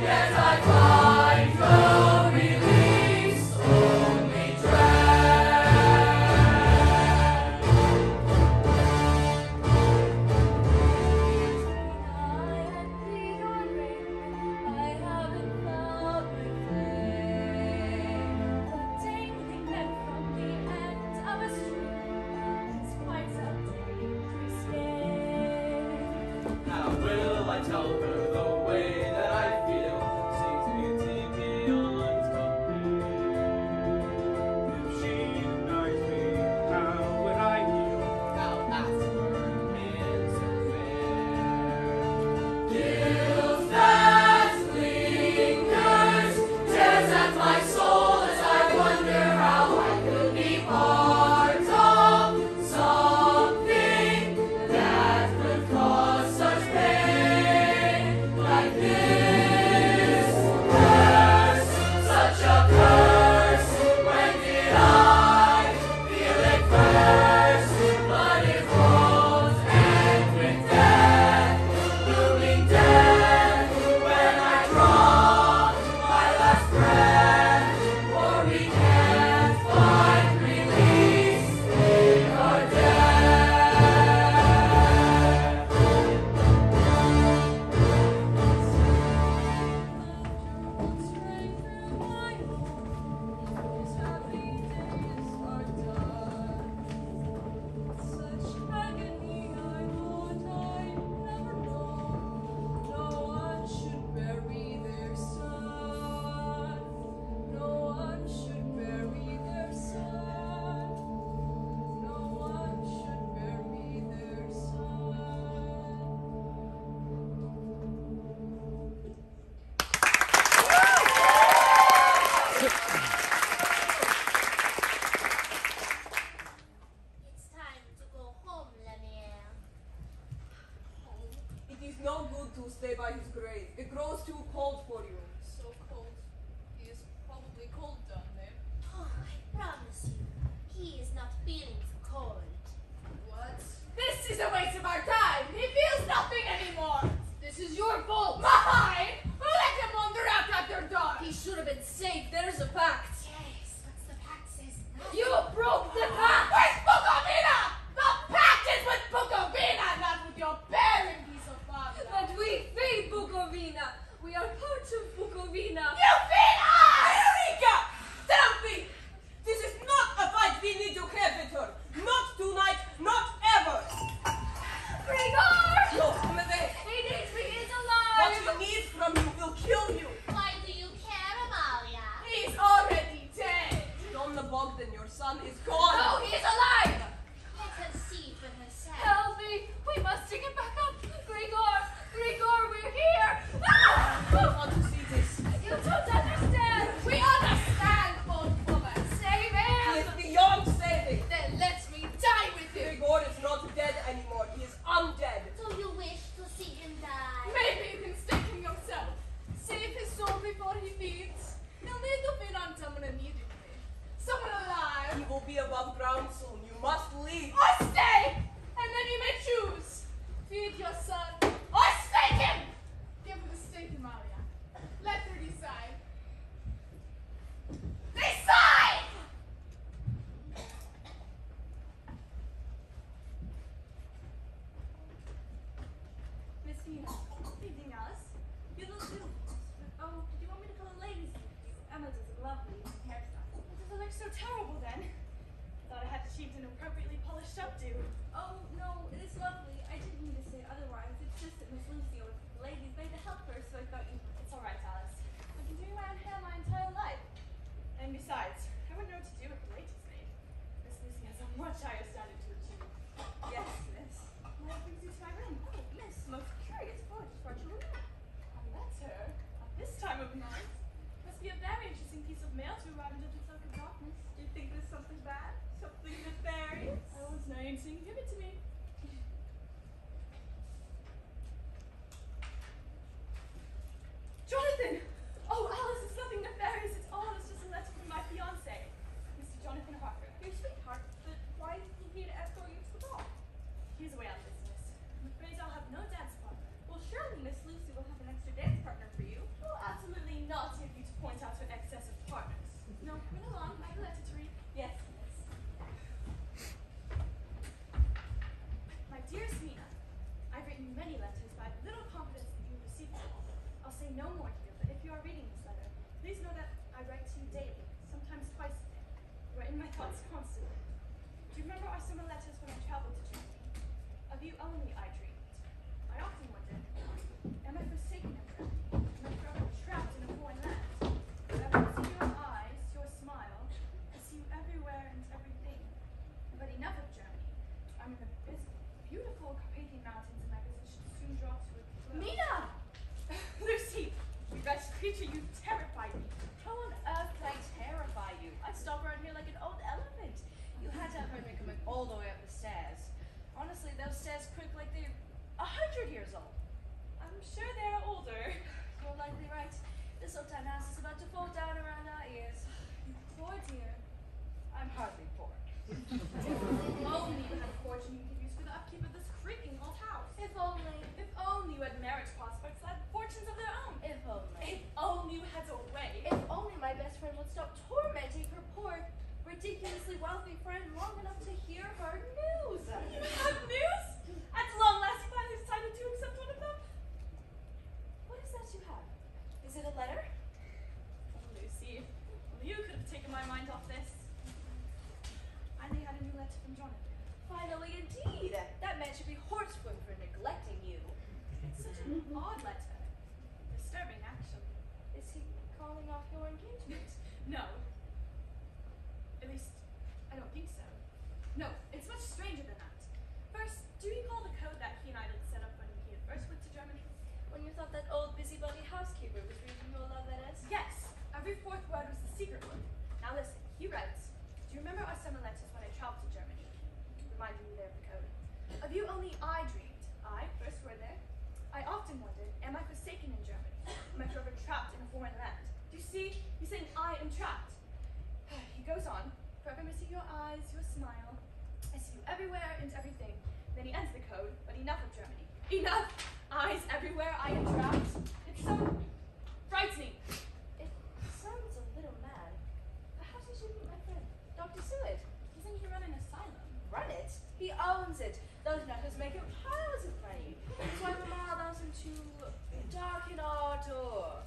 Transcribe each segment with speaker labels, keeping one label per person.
Speaker 1: Yes. You're part of Bukovina.
Speaker 2: You feed us! Eureka! Tell me! This is not a fight we need to capital. Not tonight, not ever.
Speaker 1: Grigor!
Speaker 2: No, come away.
Speaker 1: He needs me, he's
Speaker 2: What
Speaker 1: alive!
Speaker 2: he needs from you will kill you.
Speaker 3: Why do you care, Amalia?
Speaker 2: He's already dead. Donna Bogdan, your son, is gone.
Speaker 1: No, he's alive!
Speaker 3: Let her see for herself.
Speaker 1: Help me! We must take him back up! Grigor! Grigor, we're here! Ah!
Speaker 2: I don't want to see this.
Speaker 1: You don't understand! We understand, old woman! Save him!
Speaker 2: He is beyond saving.
Speaker 1: Then let me die with him!
Speaker 2: Grigor is not dead anymore. He is undead.
Speaker 3: So you wish to see him die?
Speaker 1: Maybe you can stake him yourself. Save his soul before he feeds. He'll need to feed on someone immediately. Someone alive!
Speaker 2: He will be above ground soon. You must leave.
Speaker 1: Or stay! And then you may choose. Feed your son. Or stake him! Give him the stake, Amalia. Let her decide. Decide!
Speaker 4: Miss Nina, evening, Alice. You look beautiful. Oh, did you want me to call a ladies? Emma does a lovely hairstyle. Does it look so terrible then? Thought I had achieved an appropriately polished updo. Oh, no, it is lovely. I didn't mean to say otherwise. It's just that Miss Lucy was the ladies made to help her, so I thought you... It's all right, Alice. I've been doing my own hair my entire life. And besides, I wouldn't know what to do with the ladies maid. Miss Lucy has a much higher standard to achieve. Yes, miss. What brings you to my room? Oh, miss, most curious voice for Dracula. A letter? At this time of night? Must be a very interesting piece of mail to arrive under the cloak of darkness. Do you think there's something bad? Something nefarious? I was named. Give it to me. Jonathan! Oh, Alice, it's nothing nefarious at all. It's just a letter from my fiancé, Mr. Jonathan Harker. Your sweetheart, but why is he here to escort you to the ball? He's away on business. I'm afraid I'll have no dance partner. Well, surely Miss Lucy will have an extra dance partner for you. Well, absolutely not if you to point out her excess of partners. No, run along. I have a letter to read. Yes, miss. My dearest Mina, I've written you many letters, but I have little confidence that you will receive them all. I'll say no more here, but if you are reading this letter, please know that I write to you daily, sometimes twice a day. You are in my thoughts constantly. Do you remember our summer letters when I traveled to Germany? Of you only I dreamed. I often wondered, am I forsaken and drowned? Am I forever trapped in a foreign land? But I want to see your eyes, your smile. I see you everywhere and everything. But enough of Germany. I'm in the beautiful Carpathian Mountains, and my visit should soon draw to a close. Mina! Lucy, you wretched creature, you terrified me.
Speaker 5: How on earth can I terrify you? I'd stop around here like an old elephant. You had to have heard me coming all the way up the stairs. Honestly, those stairs creak like they're 100 years old.
Speaker 4: I'm sure they're older.
Speaker 5: You're likely right. This old town house is about to fall down around our ears.
Speaker 4: You poor dear.
Speaker 5: I'm hardly poor.
Speaker 4: If only you had a fortune you could use for the upkeep of this creaking old house.
Speaker 5: If only.
Speaker 4: If only you had marriage prospects that had fortunes of their own.
Speaker 5: If only.
Speaker 4: If only you had a way.
Speaker 5: If only my best friend would stop tormenting her poor, ridiculously wealthy friend long enough to hear her news.
Speaker 4: You have news? At long last you finally decided to accept one of them?
Speaker 5: What is that you have? Is it a letter?
Speaker 4: Oh, Lucy, well, you could have taken my mind off this. I only had a new letter from Jonathan.
Speaker 5: Finally, indeed. That man should be horsewhipped for neglecting you.
Speaker 4: It's such an odd letter. Disturbing, actually.
Speaker 5: Is he calling off your engagement?
Speaker 4: No. At least, I don't think so. No, it's much stranger than that. First, do you recall the code that he and I set up when he had first went to Germany?
Speaker 5: When you thought that old busybody housekeeper was reading your love letters?
Speaker 4: Yes, every fourth word was the secret word. Now listen, he writes, do you remember our summer letters when I traveled to Germany? Reminding me there of the code. Of you only I dreamed. I, first word there. I often wondered, am I forsaken in Germany? Am I forever trapped in a foreign land? Do you see? He's saying I am trapped. He goes on, forever missing your eyes, your smile. I see you everywhere and everything. Then he ends the code, but enough of Germany. Enough! Eyes everywhere, I am trapped. It's so frightening.
Speaker 5: It sounds a little mad. How did you meet my friend, Dr. Seward?
Speaker 4: Doesn't he run an asylum?
Speaker 5: Run it? He owns it. Those knuckles make him piles of money. That's why Mama allows him to darken our doors.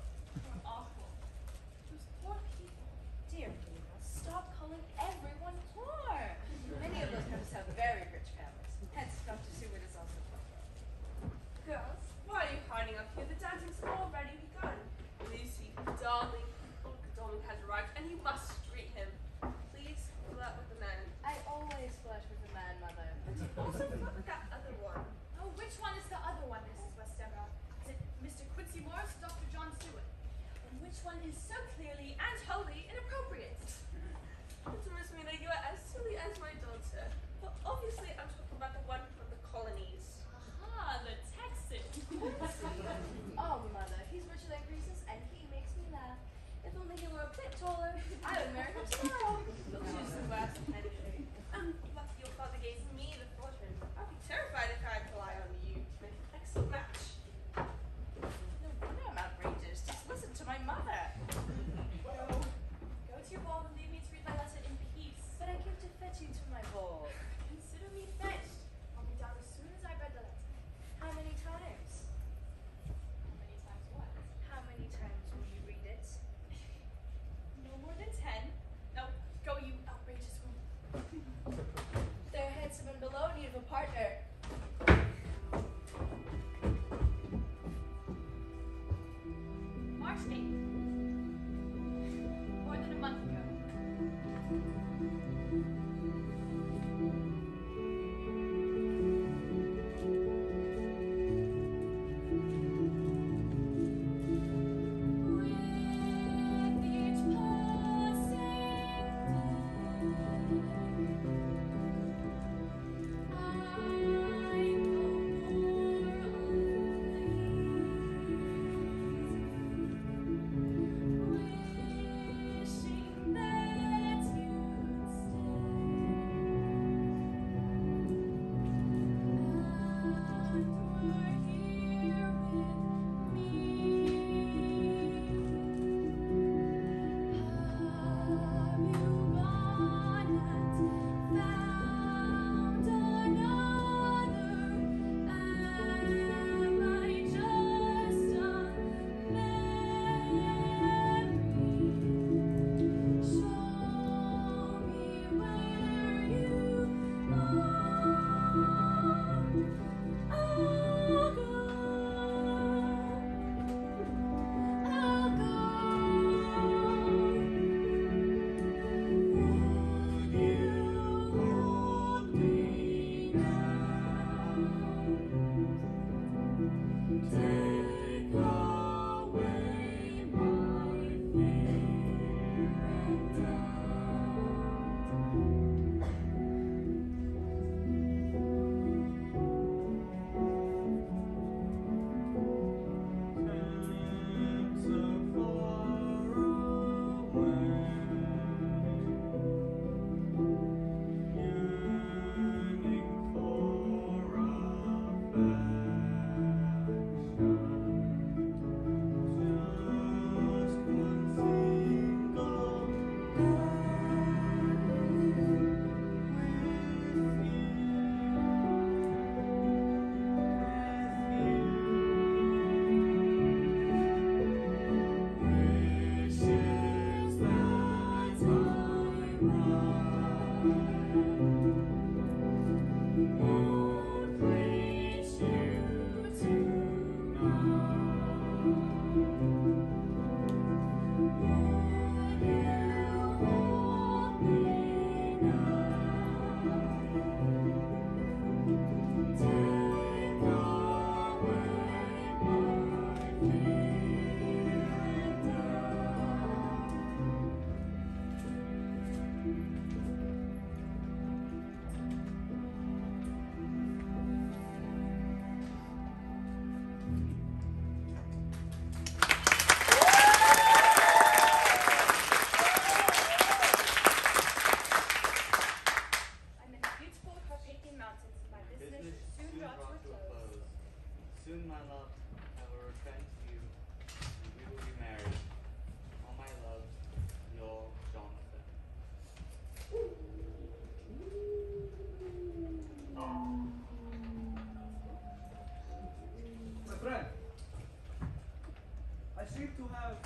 Speaker 6: have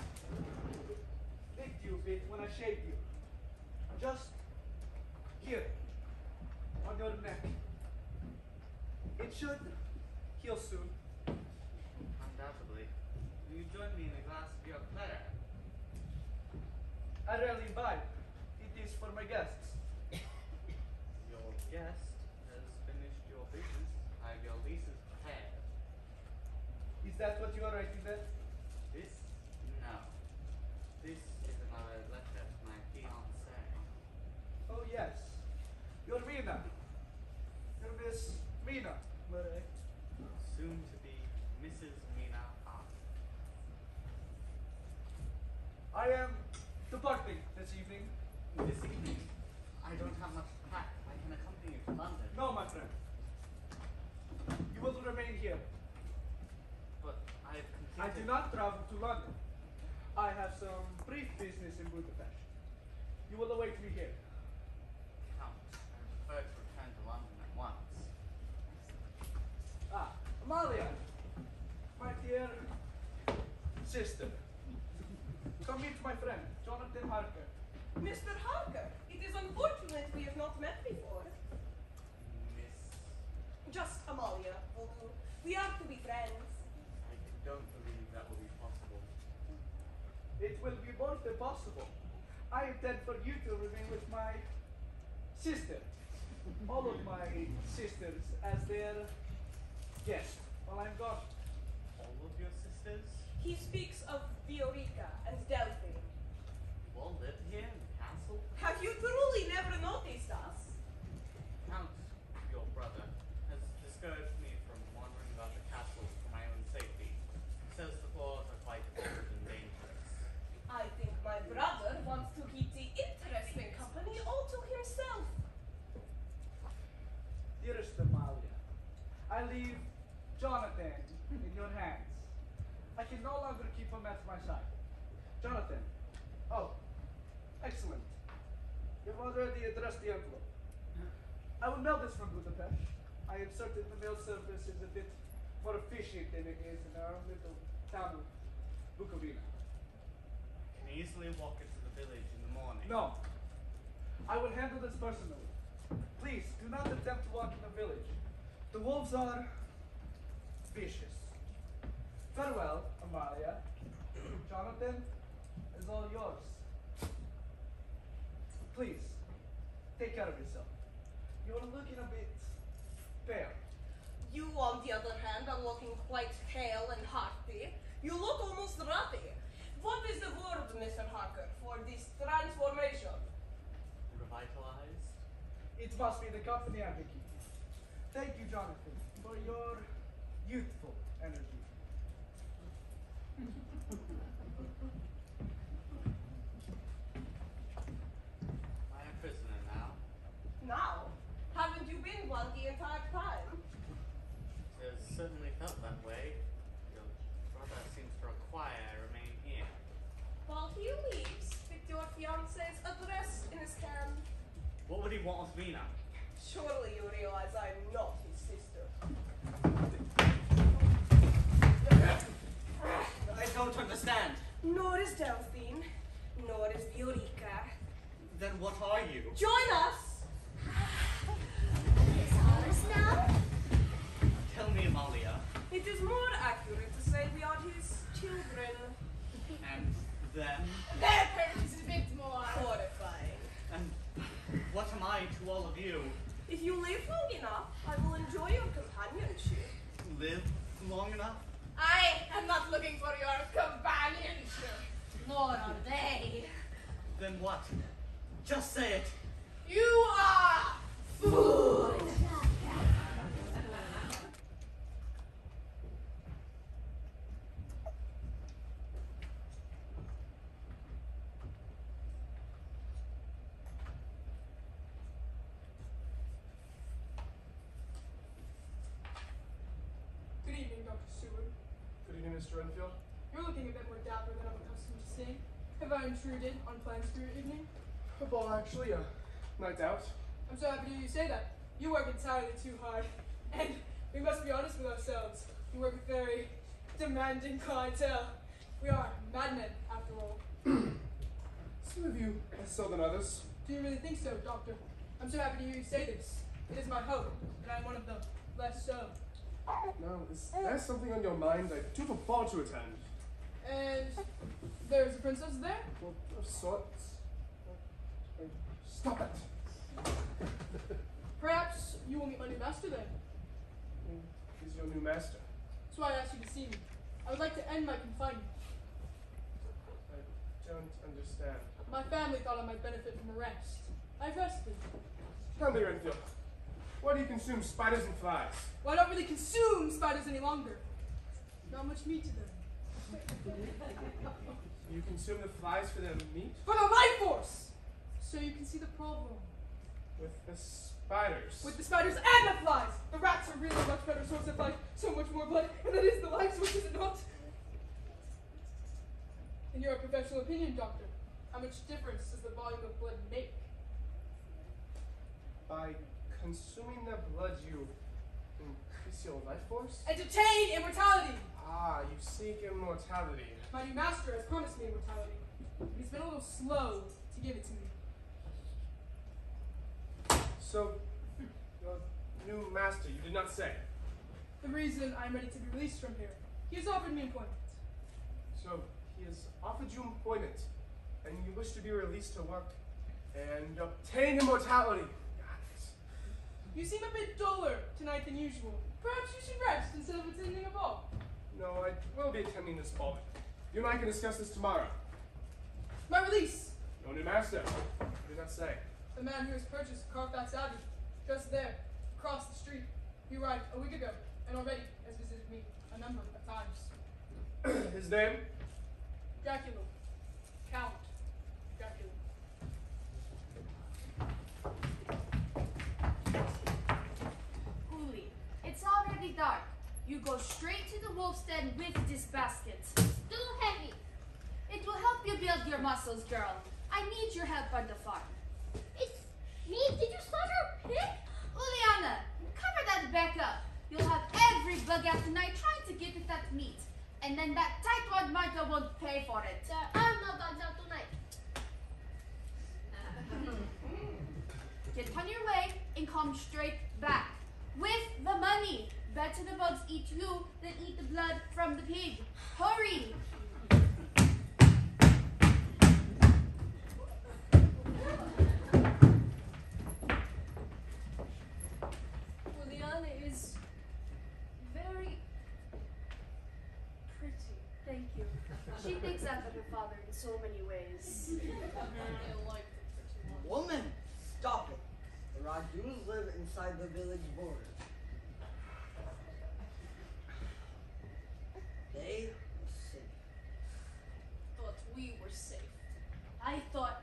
Speaker 6: nicked you a bit when I shaved you. Just here, on your neck. It should heal soon.
Speaker 7: Undoubtedly. Will you join me in a glass of your claret?
Speaker 6: I rarely imbibe. It is for my guests.
Speaker 7: Your guest has finished your business. I have your leases prepared.
Speaker 6: Is that what you are writing there?
Speaker 7: This? No. This is another letter to my fiancée.
Speaker 6: Oh yes. You're Mina. You're Miss Mina. Murray.
Speaker 7: Soon to be Mrs. Mina Hart.
Speaker 6: I am departing this evening.
Speaker 7: This evening, I don't have much to pack. I can accompany you to London.
Speaker 6: No, my friend. You will remain here.
Speaker 7: But I have
Speaker 6: I
Speaker 7: completed...
Speaker 6: do not travel to London. I have some brief business in Budapest. You will await me here.
Speaker 7: Count. I prefer to return to London at once.
Speaker 6: Ah, Amalia, my dear sister. Come meet my friend, Jonathan Harker.
Speaker 2: Mr. Harker, it is unfortunate we have not met before.
Speaker 7: Miss...
Speaker 2: Just Amalia will do. We are to be friends.
Speaker 7: I don't believe that will be possible.
Speaker 6: It will be more than possible. I intend for you to remain with my sister. All of my sisters as their guest while I'm gone.
Speaker 7: All of your sisters?
Speaker 2: He speaks of Viorica and Delphine.
Speaker 7: You all live here in the castle?
Speaker 2: Have you truly never noticed us?
Speaker 7: Count, your brother, has discouraged me from wandering about the castle for my own safety. He says the floors are quite old and dangerous.
Speaker 2: I think my brother wants to keep the interesting company all to himself.
Speaker 6: Dearest Amalia, I leave Jonathan in your hands. I can no longer keep him at my side. Jonathan. Oh, excellent. You've already addressed the envelope. I will mail this from Budapest. I am certain the mail service is a bit more efficient than it is in our little town of Bukovina.
Speaker 7: Can easily walk into the village in the morning.
Speaker 6: No. I will handle this personally. Please, do not attempt to walk in the village. The wolves are vicious. Farewell, Amalia. Jonathan is all yours. Please, take care of yourself. You're looking a bit pale.
Speaker 2: You, on the other hand, are looking quite pale and hearty. You look almost ruddy. What is the word, Mr. Harker, for this transformation?
Speaker 7: Revitalized?
Speaker 6: It must be the company I'm keeping. Thank you, Jonathan, for your youthful energy.
Speaker 7: I am a prisoner now.
Speaker 2: Now, haven't you been one the entire time?
Speaker 7: It has certainly felt that way. Your brother seems to require I remain here.
Speaker 2: While he leaves with your fiance's address in his hand.
Speaker 7: What would he want with me now?
Speaker 2: Surely you realize I'm not his sister.
Speaker 7: I don't understand.
Speaker 2: Nor is Delphine, nor is Viorica.
Speaker 7: Then what are you?
Speaker 2: Join us!
Speaker 3: Is ours now?
Speaker 7: Tell me, Amalia.
Speaker 2: It is more accurate to say we are his children.
Speaker 7: And them?
Speaker 1: Their parents is a bit more.
Speaker 2: Horrifying.
Speaker 7: And what am I to all of you?
Speaker 2: If you live long enough, I will enjoy your companionship.
Speaker 7: Live long enough?
Speaker 1: I am not looking for your companionship. Nor are they.
Speaker 7: Then what? Just say it.
Speaker 1: You are food.
Speaker 8: Good evening, Dr. Seward.
Speaker 6: Good evening, Mr. Renfield.
Speaker 8: You're looking a bit more dapper than I'm accustomed to seeing. Have I intruded on plans for your evening?
Speaker 6: Well, actually, no doubt.
Speaker 8: I'm so happy to hear you say that. You work entirely too hard. And we must be honest with ourselves. You work with very demanding clientele. We are madmen, after all.
Speaker 9: Some of you are so than others.
Speaker 8: Do you really think so, Doctor? I'm so happy to hear you say this. It is my hope that I'm one of the less so.
Speaker 9: Now, is there something on your mind? I do have a ball to attend.
Speaker 8: And there's a princess there?
Speaker 9: Well, of sorts. Stop it!
Speaker 8: Perhaps you will meet my new master then.
Speaker 9: He's your new master.
Speaker 8: That's why I asked you to see me. I would like to end my confinement.
Speaker 9: I don't understand.
Speaker 8: My family thought I might benefit from a rest. I've rested.
Speaker 9: Tell me, Renfield, why do you consume spiders and flies?
Speaker 8: Well, I don't really consume spiders any longer. Not much meat to them.
Speaker 9: You consume the flies for their meat?
Speaker 8: For the life force! So you can see the problem.
Speaker 9: With the spiders?
Speaker 8: With the spiders and the flies! The rats are really a much better source of life. So much more blood. And that is the life source, is it not? In your professional opinion, Doctor, how much difference does the volume of blood make?
Speaker 9: By consuming their blood, you increase your life force?
Speaker 8: Entertain immortality!
Speaker 9: Ah, you seek immortality.
Speaker 8: My new master has promised me immortality. He's been a little slow to give it to me.
Speaker 9: So, your new master, you did not say.
Speaker 8: The reason I'm ready to be released from here. He has offered me employment.
Speaker 9: So, he has offered you employment, and you wish to be released to work and obtain immortality.
Speaker 8: You seem a bit duller tonight than usual. Perhaps you should rest instead of attending a ball.
Speaker 9: No, I will be attending this ball. You and I can discuss this tomorrow.
Speaker 8: My release!
Speaker 9: Your new master, you did not say.
Speaker 8: The man who has purchased Carfax Abbey, just there, across the street. He arrived a week ago, and already has visited me a number of times.
Speaker 9: His name?
Speaker 8: Dracula. Count Dracula.
Speaker 5: Uli, it's already dark. You go straight to the wolf's den with this basket.
Speaker 3: Too heavy.
Speaker 5: It will help you build your muscles, girl. I need your help on the farm.
Speaker 3: It's me. Did you slaughter a pig?
Speaker 5: Uliana, cover that back up. You'll have every bug out tonight trying to get at that meat. And then that tightwad Martha won't pay for it.
Speaker 3: I'm not dogs out tonight.
Speaker 5: Get on your way and come straight back. With the money. Better the bugs eat you than eat the blood from the pig. Hurry!
Speaker 4: Juliana is very pretty. Thank you.
Speaker 5: She thinks after her father in so many ways.
Speaker 10: Woman, stop it. The Rajus live inside the village borders. They are safe.
Speaker 1: Thought we were safe.
Speaker 5: I thought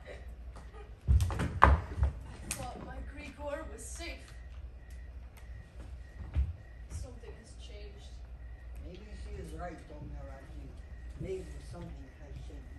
Speaker 1: My Greek war was safe. Something has changed.
Speaker 10: Maybe she is right, Dona Raju. Maybe something has changed.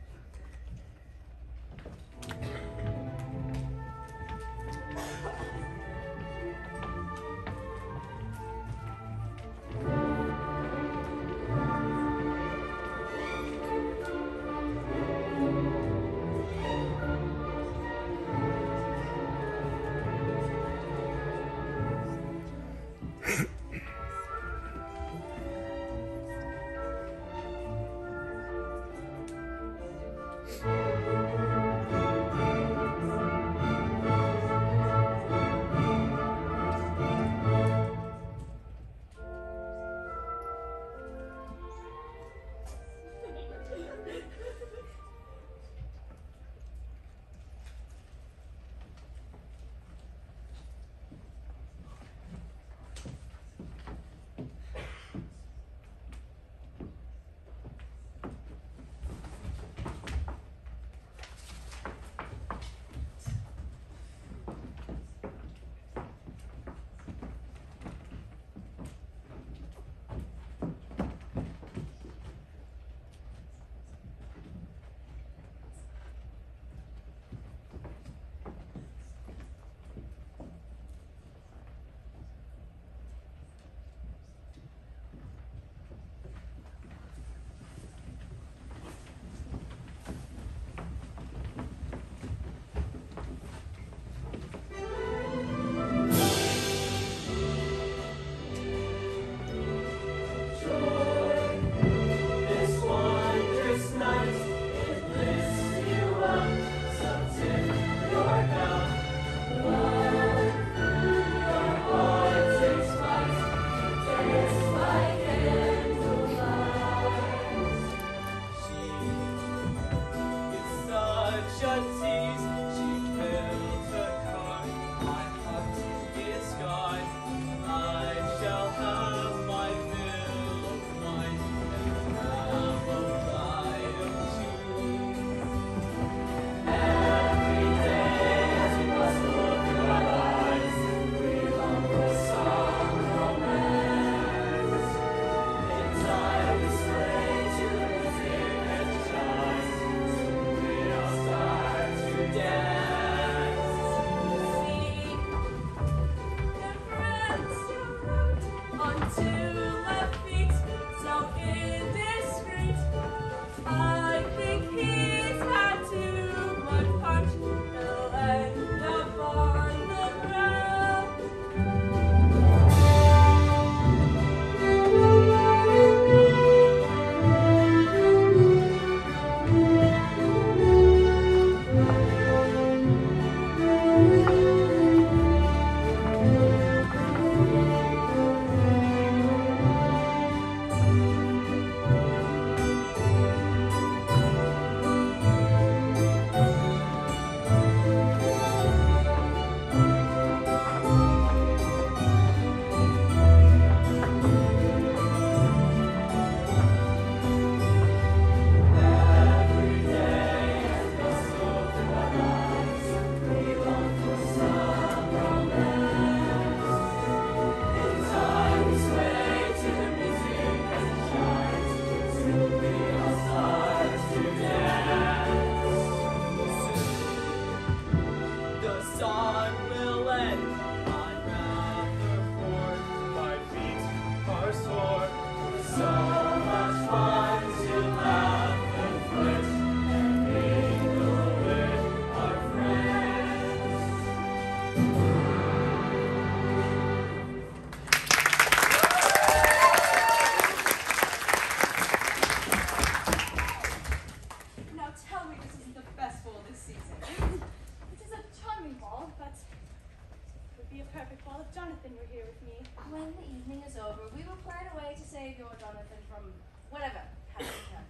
Speaker 4: be a perfect ball if Jonathan were here with me.
Speaker 5: When the evening is over, we will plan a way to save your Jonathan from whatever has become.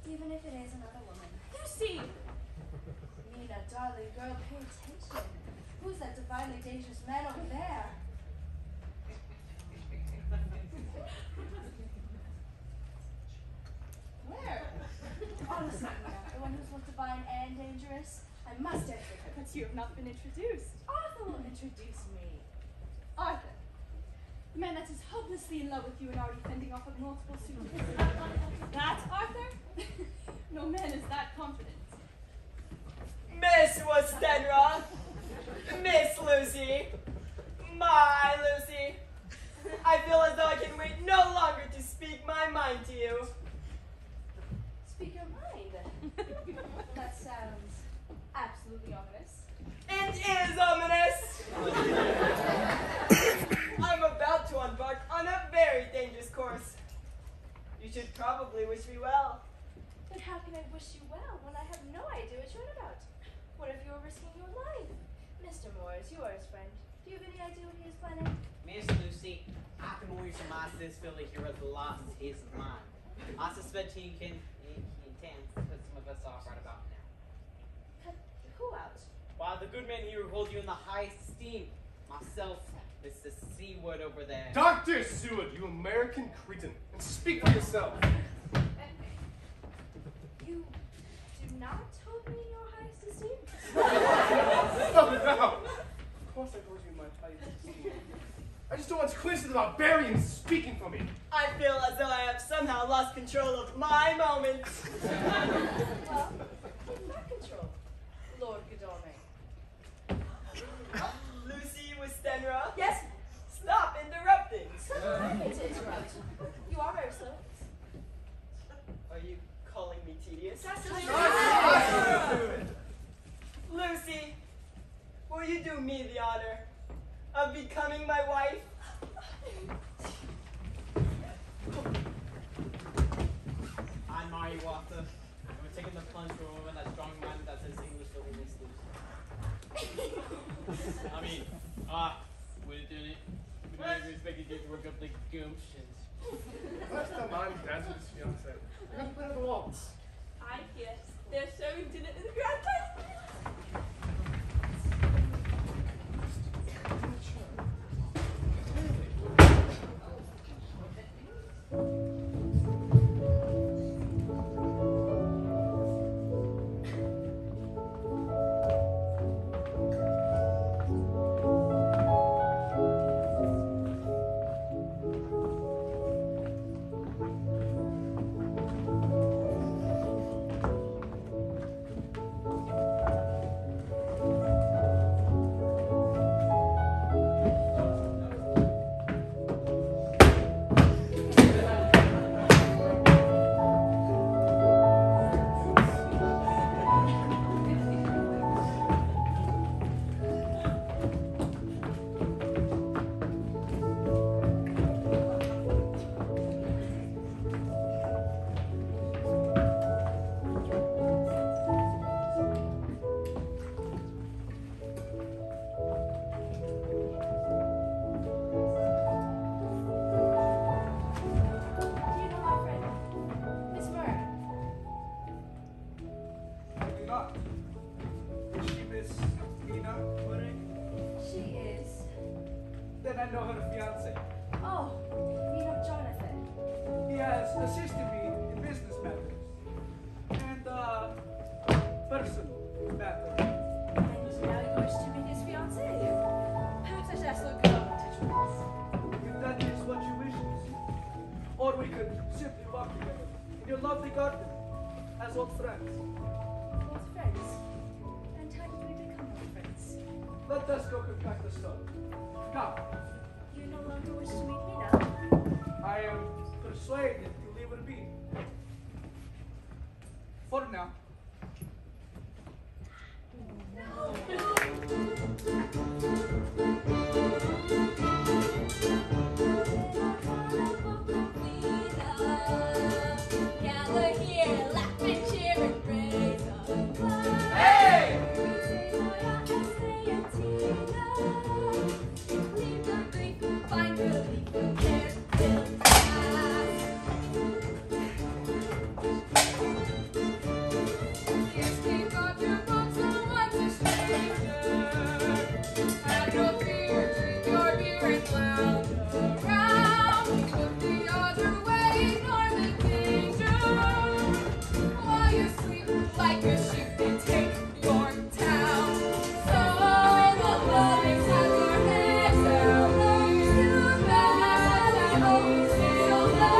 Speaker 5: Even if it is another woman.
Speaker 4: Lucy!
Speaker 5: Mina, darling girl, pay attention. Who's that divinely dangerous man over there? Where? Honestly, Mina, the one who's both divine and dangerous. I must enter him.
Speaker 4: But you have not been introduced.
Speaker 5: Arthur will introduce me.
Speaker 4: Arthur. The man that is hopelessly in love with you and already fending off of multiple suitors. That, Arthur? No man is that confident.
Speaker 11: Miss Westenra, Miss Lucy, my Lucy, I feel as though I can wait no longer to speak my mind to you.
Speaker 5: Speak your mind. That sounds absolutely ominous.
Speaker 11: It is ominous. I'm about to embark on a very dangerous course. You should probably wish me well.
Speaker 5: But how can I wish you well when I have no idea what you're on about? What if you were risking your life? Mr. Morris, you are his friend. Do you have any idea what he is planning?
Speaker 12: Miss Lucy, I can only surmise this fella here has lost his mind. I suspect he intends to cut some of us off right about now.
Speaker 5: Cut who out?
Speaker 12: Why, the good man here who holds you in the highest esteem. Myself, Mr. Seward over there.
Speaker 9: Dr. Seward, you American cretin, and speak for yourself.
Speaker 5: You do not hold me in your highest esteem?
Speaker 9: Oh, no. Of course I hold you in my highest esteem. I just don't want to coincidence about barbarians speaking for me.
Speaker 11: I feel as though I have somehow lost control of my moment.
Speaker 5: Well, take back control, Lord Godalming.
Speaker 11: Lucy Westenra?
Speaker 5: Yes?
Speaker 11: Stop interrupting.
Speaker 5: I mean to interrupt. You are very slow.
Speaker 11: Are you calling me tedious?
Speaker 5: That's
Speaker 11: Lucy, will you do me the honor of becoming my wife?
Speaker 12: I admire you, Arthur. We're taking the plunge for a woman that's strong minded that says English to Miss Lucy. I mean, we're doing it. We never expected you to work up the gumptions.
Speaker 9: What's the man dance with his fiancée? We're going to play the waltz.
Speaker 4: I hear they're serving dinner in the grand place.
Speaker 6: I know her fiance.
Speaker 5: Oh, you know Jonathan.
Speaker 6: He has assisted me in business matters and personal matters.
Speaker 5: And now you wish to be his fiance. Perhaps I should ask Lord Godalming to touch with
Speaker 6: If that is what you wish, or we could simply walk together in your lovely garden as old friends.
Speaker 5: Old friends. And time for you to become old friends.
Speaker 6: Let us go contact the stone. Come.
Speaker 5: You no longer wish to meet me now?
Speaker 6: I am persuaded you leave it be. For now.
Speaker 3: Gather here, laugh and cheer and praise our God.
Speaker 6: Hey!
Speaker 3: We say, oh, yeah, and say,
Speaker 1: like a ship and take your town. So the lovers have your heads down. You better always feel like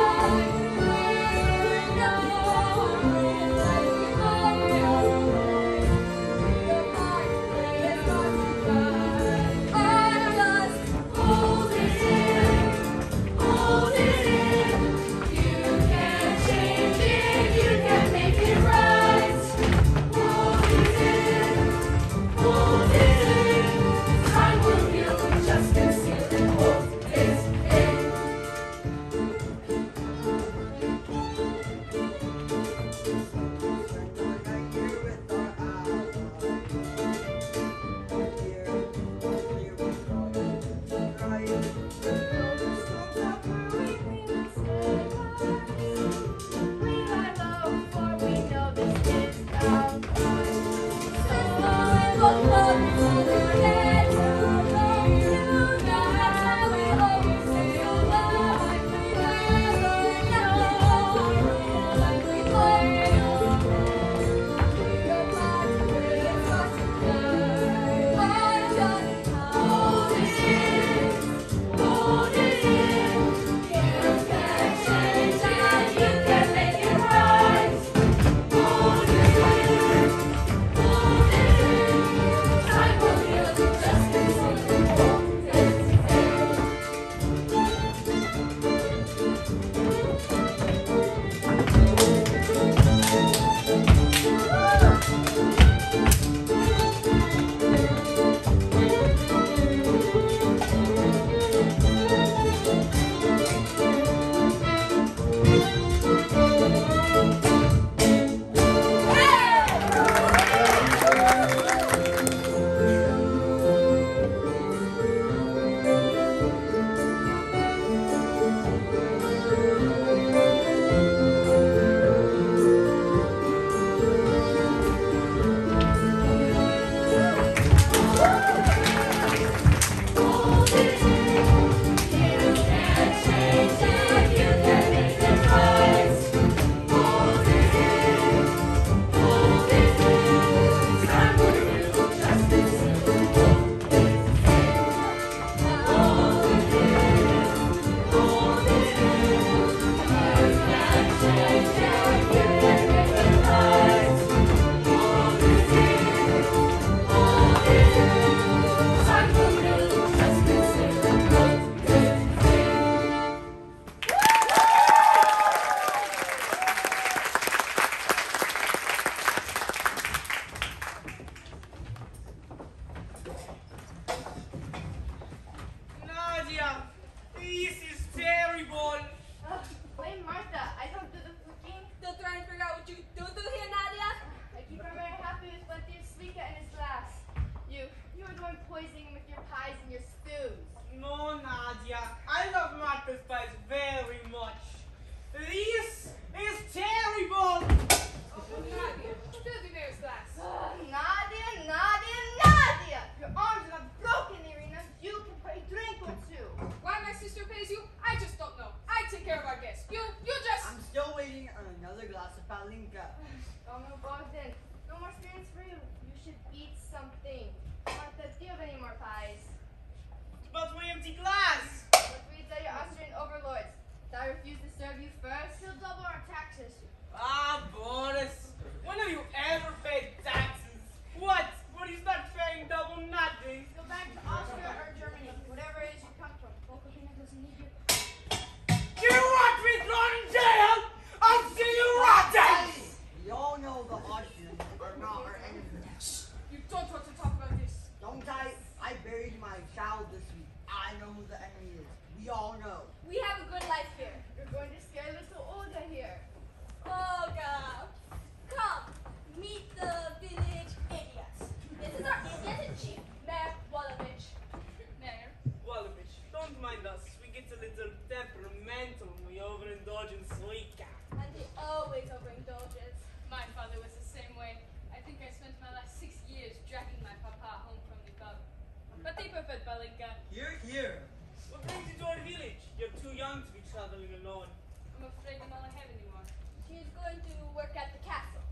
Speaker 5: I'm afraid I'm all I have anymore. She's going to work at the castle.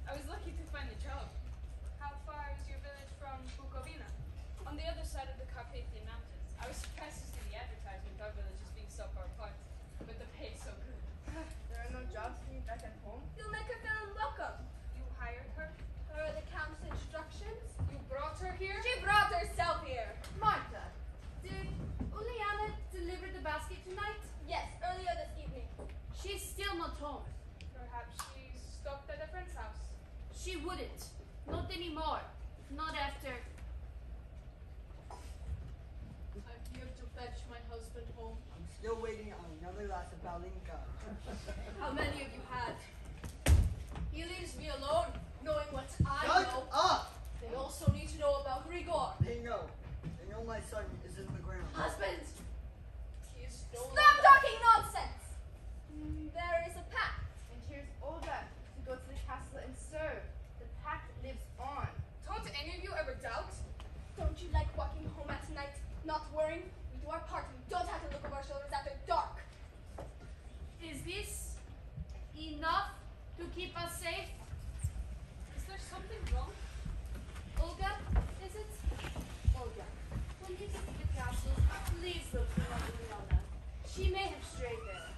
Speaker 5: I was lucky to
Speaker 4: On the other side of the Carpathian Mountains. I was surprised to see the advertisement of our villages being so far apart, but the pay so good.
Speaker 5: There are no jobs for you back at home?
Speaker 1: You'll make her feel welcome.
Speaker 4: You hired her?
Speaker 1: Per the Count's instructions,
Speaker 4: You brought her here?
Speaker 1: she brought herself here.
Speaker 3: Martha, did Uliana deliver the basket tonight?
Speaker 1: Yes, earlier this evening.
Speaker 3: She's still not home.
Speaker 4: Perhaps she stopped at a friend's house.
Speaker 3: She wouldn't. Not anymore. Not after.
Speaker 4: I'm here to fetch my husband home.
Speaker 10: I'm still waiting on another glass of Balinka.
Speaker 1: How many of you had? He leaves me alone, knowing what I
Speaker 10: Shut
Speaker 1: know.
Speaker 10: up!
Speaker 1: They also need to know about Grigor.
Speaker 10: They know. They know my son is in the ground.
Speaker 1: Husband,
Speaker 4: He is no
Speaker 1: stop
Speaker 4: longer-
Speaker 1: talking nonsense. There is a pact.
Speaker 5: And here's Olga to go to the castle and serve. The pact lives on.
Speaker 4: Don't any of you ever doubt?
Speaker 1: Don't you like walking home at night, not worrying? We do our part. We don't have to look over our shoulders after dark.
Speaker 3: Is this enough to keep us safe?
Speaker 4: Is there something wrong?
Speaker 3: Olga, is it? Olga, when you visit the castle, please look for Uliana. She may have strayed there.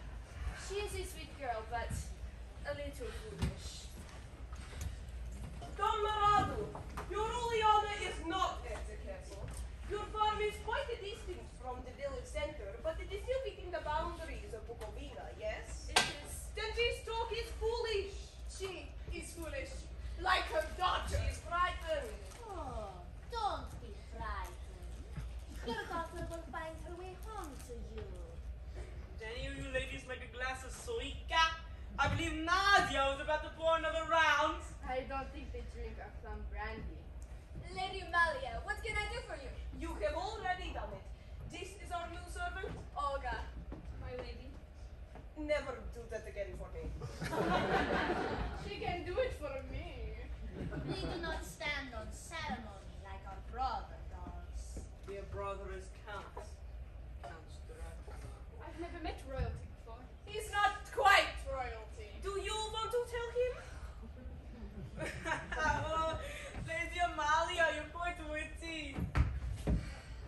Speaker 3: She is a sweet girl, but a little foolish.
Speaker 2: Don Marado, your Uliana is not at the castle. Your farm is quite a distance from the village center, but it is still within the boundaries of Bukovina, yes?
Speaker 3: It is.
Speaker 2: Then this talk is foolish.
Speaker 1: She is foolish, like her daughter.
Speaker 2: She is frightened.
Speaker 3: Oh, don't be frightened. Your daughter will find her way home to you.
Speaker 12: Did any of you ladies make a glass of soika? I believe Nadia was about to pour another round.
Speaker 5: I don't think they drink our plum brandy.
Speaker 1: Lady Malia, what can I do for you?
Speaker 2: You have already done it. This is our new servant.
Speaker 1: Olga.
Speaker 4: My lady.
Speaker 2: Never do that again for me.
Speaker 5: She can do it for me.
Speaker 3: We do not stand on ceremony like our brother does.
Speaker 12: Your brother is Count. Count Dracula.
Speaker 4: I've never met royalty before.
Speaker 1: He's not quite royalty.
Speaker 2: Do you want to tell him?
Speaker 12: Oh, Lady Amalia, you're quite witty.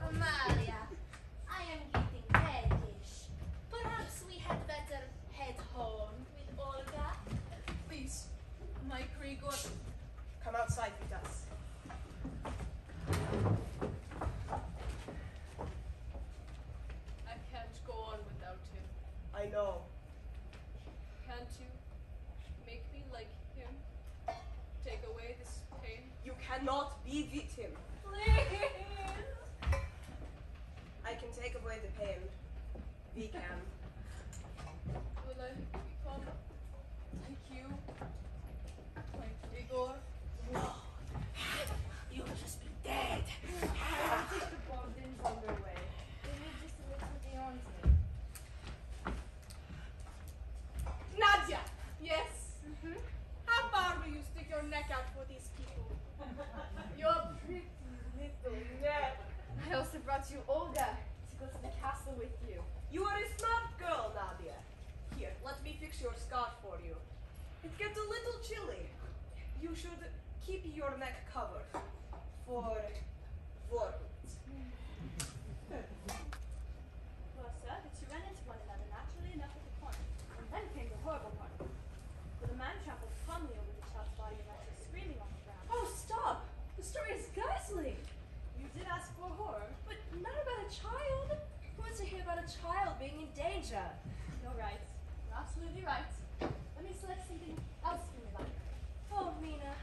Speaker 3: Amalia, I am getting peckish. Perhaps we had better head home with Olga.
Speaker 1: Please, my Grigor.
Speaker 2: Come outside with us.
Speaker 4: I can't go on without him.
Speaker 2: I know.
Speaker 4: Can't you make me like him? Take away this pain?
Speaker 2: You cannot be with him.
Speaker 1: Please.
Speaker 2: I can take away the pain. We can.
Speaker 4: Will I become like you? Like Igor?
Speaker 3: You will just be dead.
Speaker 5: I think the Bogdan's on their way. They live just a little beyond me.
Speaker 1: Nadia. Yes. How far will you stick your neck out for these people?
Speaker 5: Your pretty little neck. I also brought you Olga to go to the castle with you.
Speaker 2: You are a smart girl, Nadia. Here, let me fix your scarf for you. It gets a little chilly. You should keep your neck covered for warmth.
Speaker 4: Well, sir, the two ran into one another naturally enough at the corner. And then came the horrible part. For the man trampled calmly over the child's body and left her screaming on the ground.
Speaker 1: Oh, stop! The story is ghastly.
Speaker 4: You did ask for horror.
Speaker 1: But not about a child. Who wants to hear about a child being in danger?
Speaker 4: You're right. You're absolutely right. Let me select something else from your life.
Speaker 1: Oh, Mina,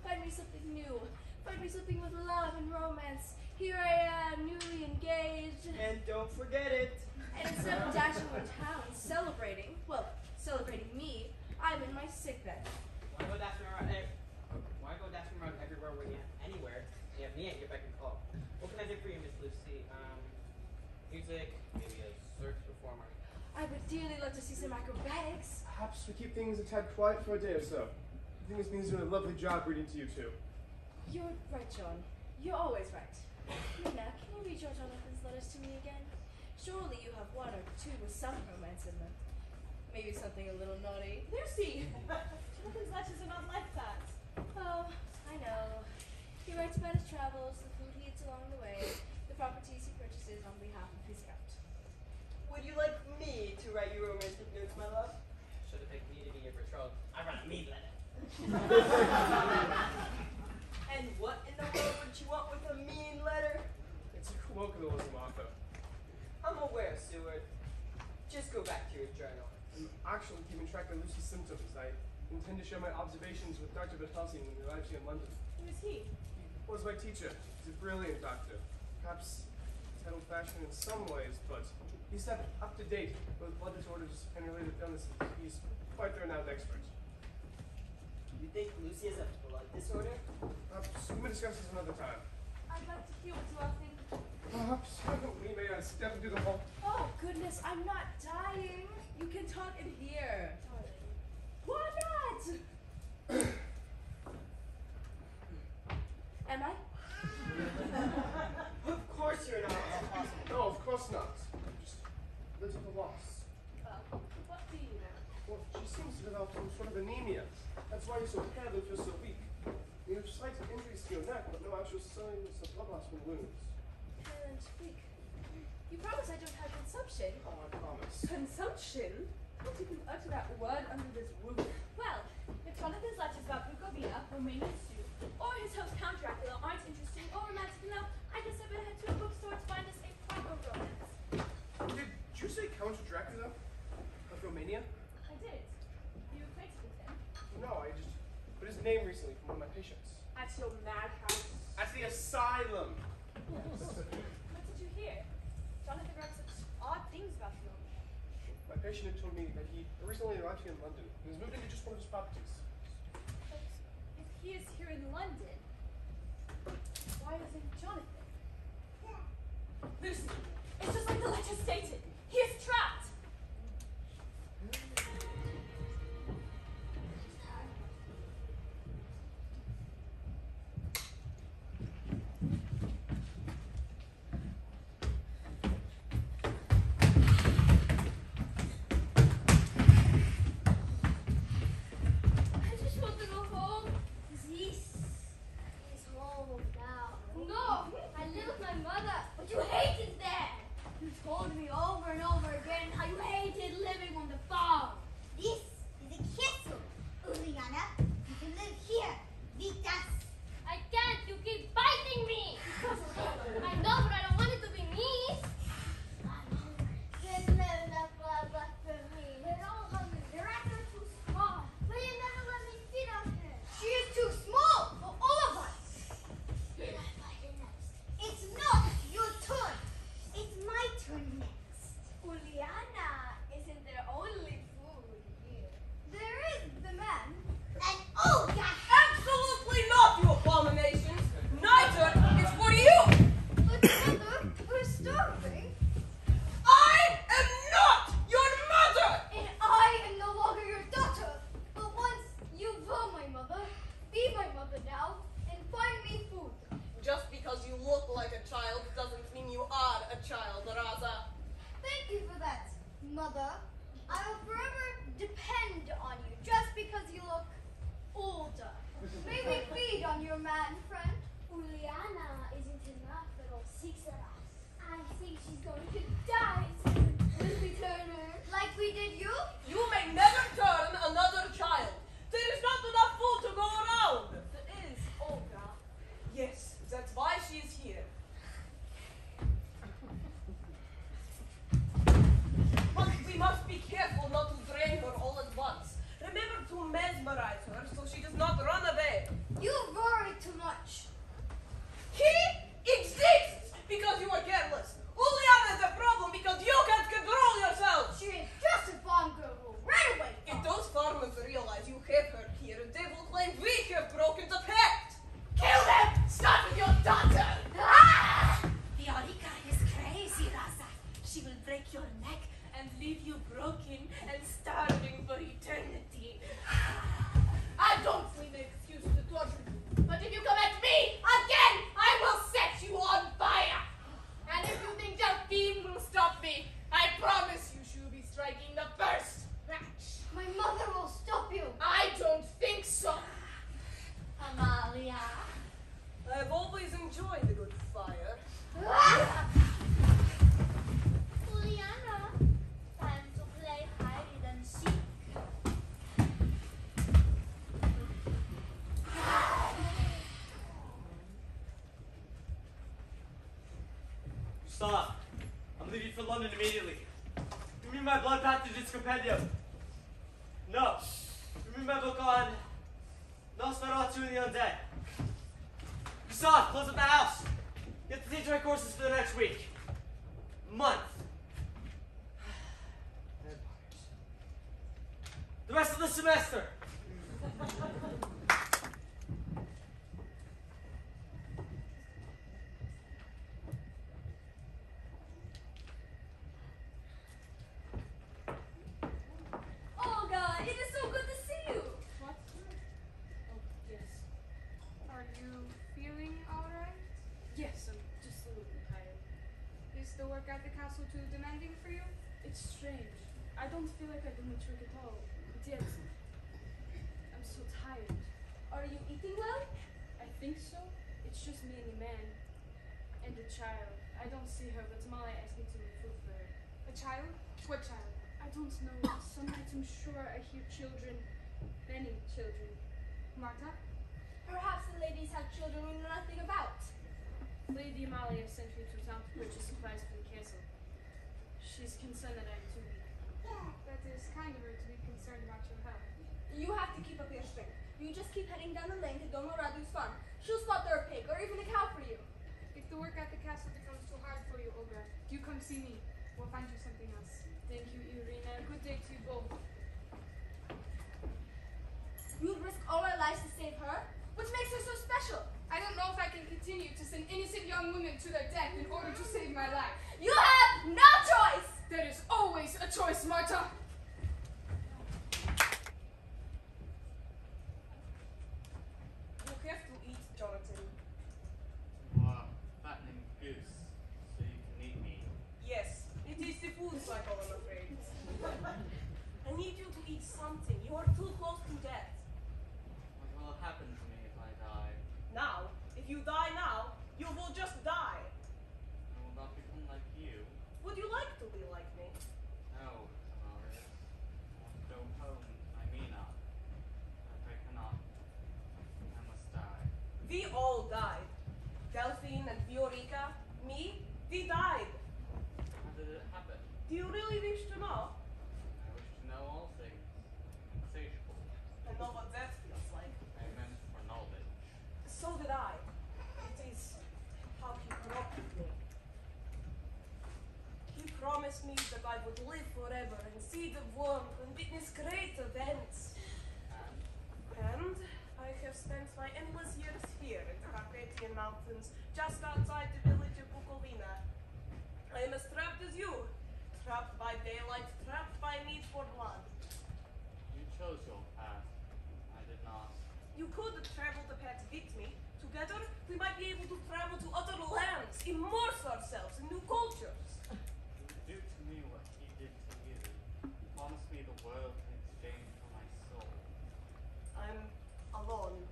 Speaker 1: find me something new. Find me something with love and romance. Here I am, newly engaged.
Speaker 11: And don't forget it.
Speaker 1: And instead of dashing around town celebrating, well, celebrating me, I'm in my sickbed.
Speaker 12: Why go dashing around everywhere when you anywhere? You have me at your beck and call. What can I do for you, Miss Lucy? Music, maybe a circus performer.
Speaker 1: I would dearly love to see some acrobatics.
Speaker 9: Perhaps we keep things a tad quiet for a day or so. I think this means doing a lovely job reading to you two.
Speaker 1: You're right, John. You're always right. Mina, can you read your Jonathan's letters to me again? Surely you have one or two with some romance in them. Maybe something a little naughty.
Speaker 4: Lucy! Jonathan's letters are not like that.
Speaker 1: Oh, I know. He
Speaker 3: writes about his travels, the food he eats along the way, the properties he purchases on behalf of his scout.
Speaker 11: Would you like me to write you romantic notes, my love?
Speaker 12: Should have picked me to be your betrothed. I run a mean letter.
Speaker 11: And what in the world would you want with a mean letter?
Speaker 9: It's a colloquialism, Arthur.
Speaker 11: I'm aware, Seward. Just go back to your journal.
Speaker 9: I'm actually keeping track of Lucy's symptoms. I intend to share my observations with Dr. Bertelssi when he arrives here in London.
Speaker 2: Who is he?
Speaker 9: He was my teacher. He's a brilliant doctor. Perhaps he's old-fashioned in some ways, but he's kept up to date with blood disorders and related illnesses. He's quite a renowned expert.
Speaker 11: You think Lucy has a blood disorder?
Speaker 9: Perhaps we may discuss this another time.
Speaker 4: I'd like to hear what you all think.
Speaker 9: Perhaps we may step into the hall.
Speaker 5: Oh, goodness, I'm not dying. You can talk in here. Why not? Am I?
Speaker 11: Of course you're not.
Speaker 9: No, of course not. Just a little lost.
Speaker 5: What do you know?
Speaker 9: Well, she seems to develop some sort of anemia. That's why you're so pale and feel so weak. You have slight injuries to your neck, but no actual signs of blood loss from wounds.
Speaker 5: And weak. You promise I don't have consumption?
Speaker 9: Oh, I promise.
Speaker 5: Consumption? Don't even utter that word under this roof.
Speaker 4: Well, if Jonathan's letters about Bukovina, Romanian stew, or his host Count Dracula aren't interesting or romantic enough, I guess I better head to a bookstore to find us a proper romance.
Speaker 9: Did you say Count Dracula of Romania?
Speaker 4: I did. You acquainted with him?
Speaker 9: No, I just put his name recently from one of my patients.
Speaker 2: At your madhouse.
Speaker 9: At the asylum.
Speaker 4: What did you hear? Jonathan wrote such odd things about you.
Speaker 9: My patient had told me that he recently arrived here in London. He was moved into just one of his properties.
Speaker 4: But if he is here in London, why isn't Jonathan? Lucy, it's just like the letter stated. He is trapped.
Speaker 3: I just want to go home. This is home now. No, I live with my mother, but you hated that. You told me over and over again how you hated living on the farm.
Speaker 13: This is a castle, Uliana. You can live here. With us.
Speaker 3: I can't. You keep biting me. I know, but I don't want it to be me.
Speaker 13: There's no enough love left for me.
Speaker 3: We're all hungry. The rats are too small.
Speaker 13: But you never let me feed on her. She is too small for all of us. You're not fighting next. It's not your turn. It's my turn next.
Speaker 3: Juliana isn't their only food here.
Speaker 13: There is the man. And oh, yeah.
Speaker 11: Absolutely not, you abominations! Neither is for you!
Speaker 13: But mother, we're starving.
Speaker 11: I am not your mother!
Speaker 13: And I am no longer your daughter. But once you were my mother, be my mother now, and find me food.
Speaker 11: Just because you look like a child doesn't mean you are a child, Raza.
Speaker 13: Thank you for that, mother. I will forever depend on you just because you look older. May we feed on your man friend?
Speaker 3: Juliana isn't enough for all six of us. I think she's going to die soon. Will we turn her?
Speaker 13: Like we did you?
Speaker 11: You may never turn another child. There is not enough food to go around.
Speaker 2: There is Olga.
Speaker 11: Yes, that's why she is here. But we must be careful not to drain her all at once. Remember to mesmerize her so she does not run away.
Speaker 13: You worry too much.
Speaker 11: He exists because you are careless. Juliana is a problem because you can't control yourself.
Speaker 13: She is just a farm girl
Speaker 2: enjoy the good fire.
Speaker 13: Juliana, time to play hide and seek.
Speaker 14: Stop. I'm leaving for London immediately. Give me my blood pathogens compendium. No. Give me my book on Nosferatu and the Undead. Stop. Close up the house. Get the teacher courses for the next week. Month. Vampires. The rest of the semester.
Speaker 3: Olga, it is so good to see you.
Speaker 8: What? Oh, yes. Are you feeling alright?
Speaker 3: Yes, I'm just a little tired.
Speaker 8: Is the work at the castle too demanding for you?
Speaker 3: It's strange. I don't feel like I do my trick at all. But yet, I'm so tired.
Speaker 2: Are you eating well?
Speaker 3: I think so. It's just me and the man. And the child. I don't see her, but Molly asked me to make food for her.
Speaker 8: A child? What child?
Speaker 3: I don't know. Some nights I'm sure I hear children. Many children.
Speaker 8: Marta?
Speaker 3: Perhaps the ladies have children we know nothing about. Lady Amalia sent me to town to purchase supplies for the castle. She's concerned that I'm too weak.
Speaker 8: That is kind of her to be concerned about your health.
Speaker 2: You have to keep up your strength. You just keep heading down the lane to Domo Radu's farm. She'll spot there a pig or even a cow for you.
Speaker 8: If the work at the castle becomes too hard for you, Olga, you come see me. We'll find you something else.
Speaker 3: Thank you, Irina. Good day to you both.
Speaker 2: You'd risk all our lives to save her? What makes her so special?
Speaker 8: I don't know if I can continue to send innocent young women to their death in order to save my life.
Speaker 2: You have no choice!
Speaker 8: There is always a choice, Marta.
Speaker 2: You have to eat, Jonathan.
Speaker 7: Fattening goose, so you can eat me.
Speaker 2: Yes, it is the food cycle, I'm afraid. I need you to eat something. You are too close to death.
Speaker 7: What will happen to me if I die?
Speaker 2: Now, if you die now, you will just die.
Speaker 7: I will not become like you.
Speaker 2: Would you like to be like me?
Speaker 7: No, Tamaris. I want to go home. I mean not. But I cannot. I must die.
Speaker 2: We all died. Delphine and Viorica, me, we died.
Speaker 7: How did it happen?
Speaker 2: Do you really wish to know?
Speaker 7: I wish to know all things. Insatiable.
Speaker 2: I know what that feels like.
Speaker 7: I meant for knowledge.
Speaker 2: So did I. It is how he corrupted me. He promised me that I would live forever and see the world and witness great events. And I have spent my endless years here in the Carpathian Mountains, just outside the village of Bukovina. I am as trapped as you. Trapped by daylight, trapped by need for blood.
Speaker 7: You chose your path. I did not.
Speaker 2: You could travel the path with me. Together, we might be able to travel to other lands, immerse ourselves in new cultures.
Speaker 7: Do to me what he did to you. Promise me the world in exchange for my soul.
Speaker 2: I'm alone.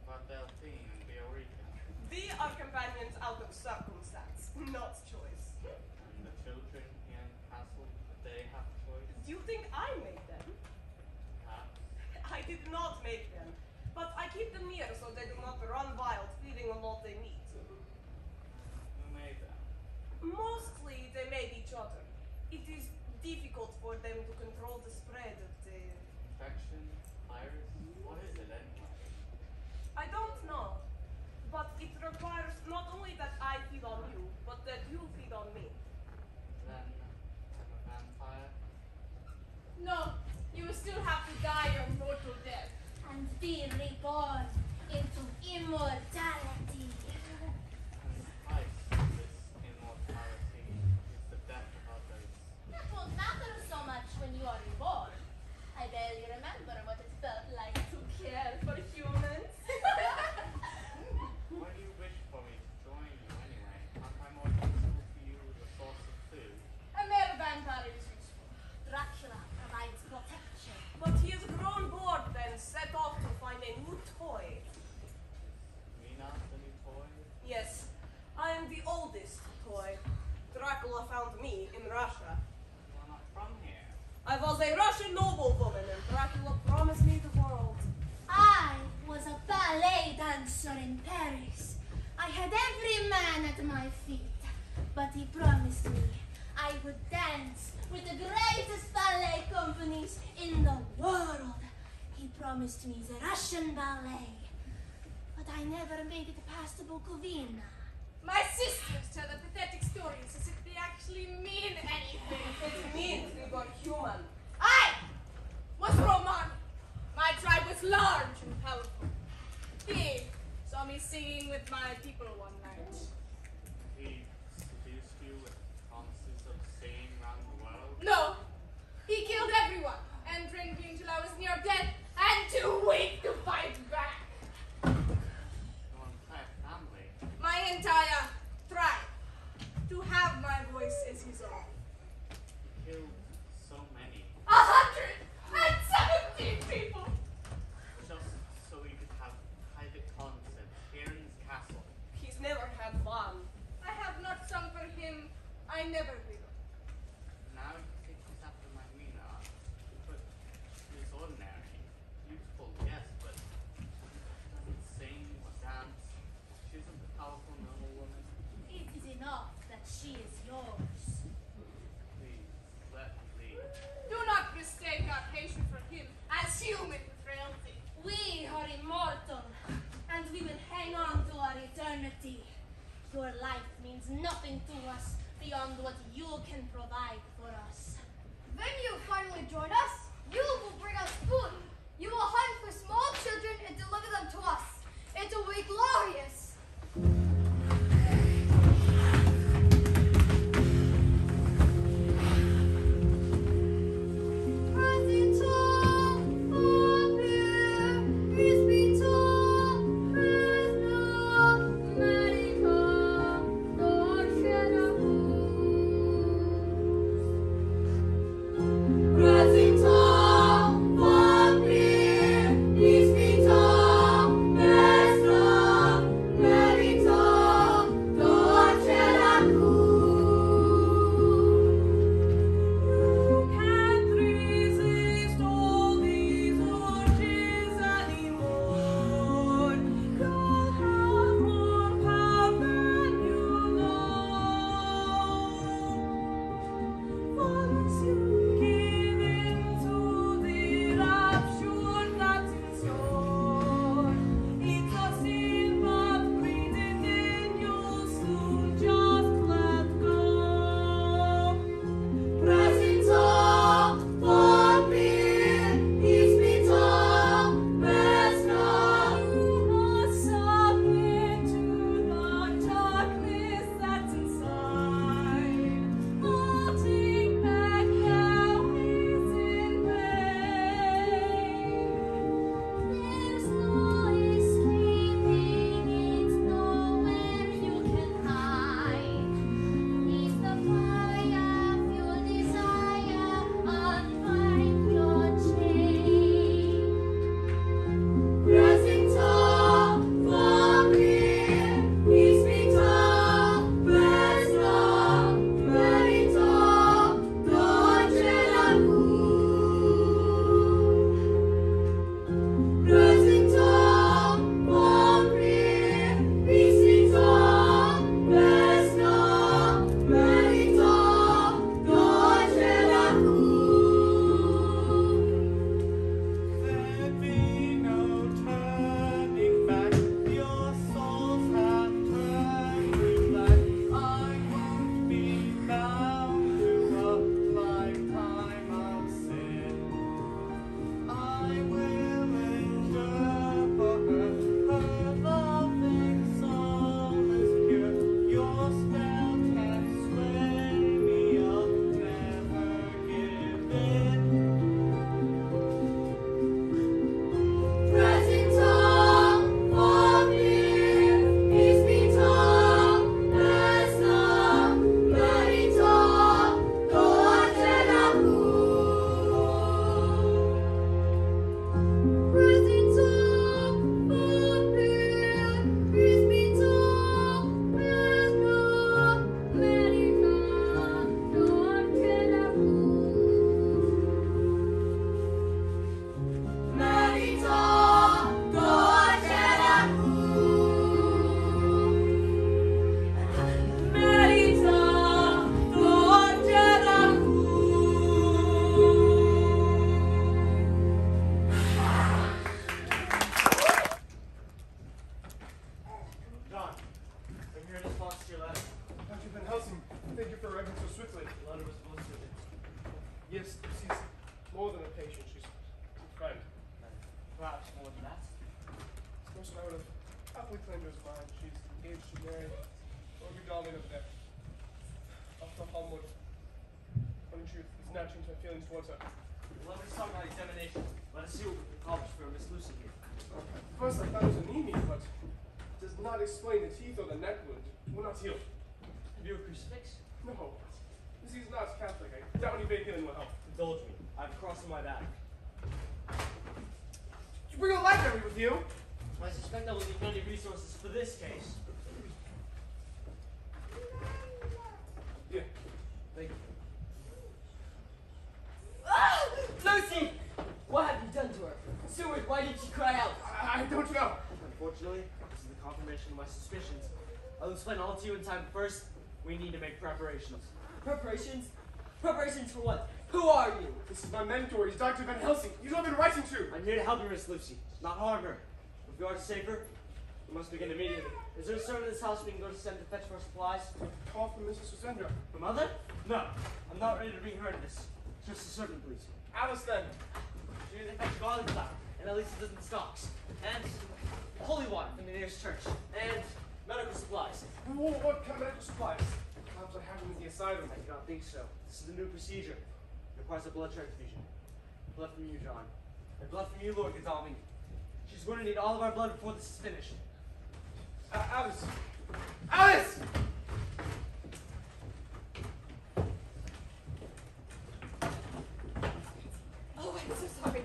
Speaker 7: But Delphine and Viorica.
Speaker 2: We are companions out of circumstance, not choice.
Speaker 7: And the children here in the castle, did they have choice?
Speaker 2: Do you think I made them?
Speaker 7: Perhaps.
Speaker 2: I did not make them, but I keep them near so they do not run wild, feeding on what they meet.
Speaker 7: Who made them?
Speaker 2: Mostly they made each other. It is difficult for them to control the spread of the...
Speaker 7: Infection? Virus? What is it anyway?
Speaker 2: I don't know, but it requires not only that I feed on you, but that you feed on me.
Speaker 7: Then I'm a vampire?
Speaker 3: No, you will still have to die your mortal death.
Speaker 13: And be reborn into immortality.
Speaker 7: And the price of this immortality is the death of others.
Speaker 13: That won't matter so much when you are reborn. I barely remember what it felt like to
Speaker 2: Care for humans.
Speaker 7: Why do you wish for me to join you anyway? Aren't I more useful to you as a source of food?
Speaker 3: A male vampire is useful.
Speaker 13: Dracula provides protection.
Speaker 2: But he has grown bored and set off to find a
Speaker 13: dancer in Paris. I had every man at my feet, but he promised me I would dance with the greatest ballet companies in the world. He promised me the Russian ballet, but I never made it past Bukovina.
Speaker 2: My sisters tell the pathetic stories as if they actually mean anything.
Speaker 11: It means we were human.
Speaker 2: I was Roman. My tribe was large and powerful. He saw me singing with my people one night.
Speaker 7: He seduced you with promises of staying around the world?
Speaker 2: No, he killed everyone and trained me until I was near death and too weak to fight back.
Speaker 7: Your entire family?
Speaker 2: My entire tribe. To have my voice as his own.
Speaker 7: He killed so many.
Speaker 2: 117 people!
Speaker 7: Just so he could have private concerts here in his castle.
Speaker 11: He's never had one.
Speaker 2: I have not sung for him. I never will.
Speaker 7: Now he takes us after my Mina. But she was ordinary. Beautiful, yes, but she doesn't sing or dance. She isn't a powerful noblewoman.
Speaker 13: It is enough that she is yours.
Speaker 7: Please, let me leave.
Speaker 2: Do not mistake our patient for him as human frailty.
Speaker 13: We are immortal, and we will hang on to our eternity. Your life means nothing to us beyond what you can provide for us.
Speaker 4: When you finally join us, you will bring us food. You will hunt for small children and deliver them to us. It will be glorious.
Speaker 1: Rising tall,
Speaker 9: awfully claimed her as mine. She's engaged to marry Lord Darling of there. After Holmwood. But in truth, it's now changed my feelings towards her.
Speaker 14: Let us start our examination. Let us see what we can accomplish for Miss Lucy here.
Speaker 9: At first I thought it was anemia, but it does not explain the teeth or the neck wound. It will not heal.
Speaker 14: Have you a crucifix?
Speaker 9: No. He's not Catholic. I doubt any bacon will help.
Speaker 14: Indulge me. I have a cross in my bag.
Speaker 9: Did you bring a library with you?
Speaker 14: I suspect I will need many resources for this case.
Speaker 9: Yeah.
Speaker 14: Thank you.
Speaker 11: Ah! Lucy! What have you done to her? Steward, why did she cry out?
Speaker 9: I don't know.
Speaker 14: Unfortunately, this is the confirmation of my suspicions. I'll explain all to you in time. First, we need to make preparations.
Speaker 11: Preparations? Preparations for what? Who are you?
Speaker 9: This is my mentor. He's Dr. Van Helsing. You know I've been writing to.
Speaker 14: I'm here to help you, Miss Lucy, not harm her. If we are to save her, we must begin immediately. Is there a servant in this house we can go to send to fetch more supplies?
Speaker 9: Call from Mrs. Susendra.
Speaker 14: For Mother? No, I'm not ready to bring her into this. Just a servant, please.
Speaker 9: Alice, then.
Speaker 14: She needs to fetch garlic flour, and at least a dozen stocks, and holy water from the nearest church, and medical supplies.
Speaker 9: What kind of medical supplies? Perhaps I have them in the asylum.
Speaker 14: I do not think so. This is a new procedure. It requires a blood transfusion. Blood from you, John. And blood from you, Lord Godalming. She's going to need all of our blood before this is finished.
Speaker 9: Alice! Alice!
Speaker 4: Oh, I'm so sorry.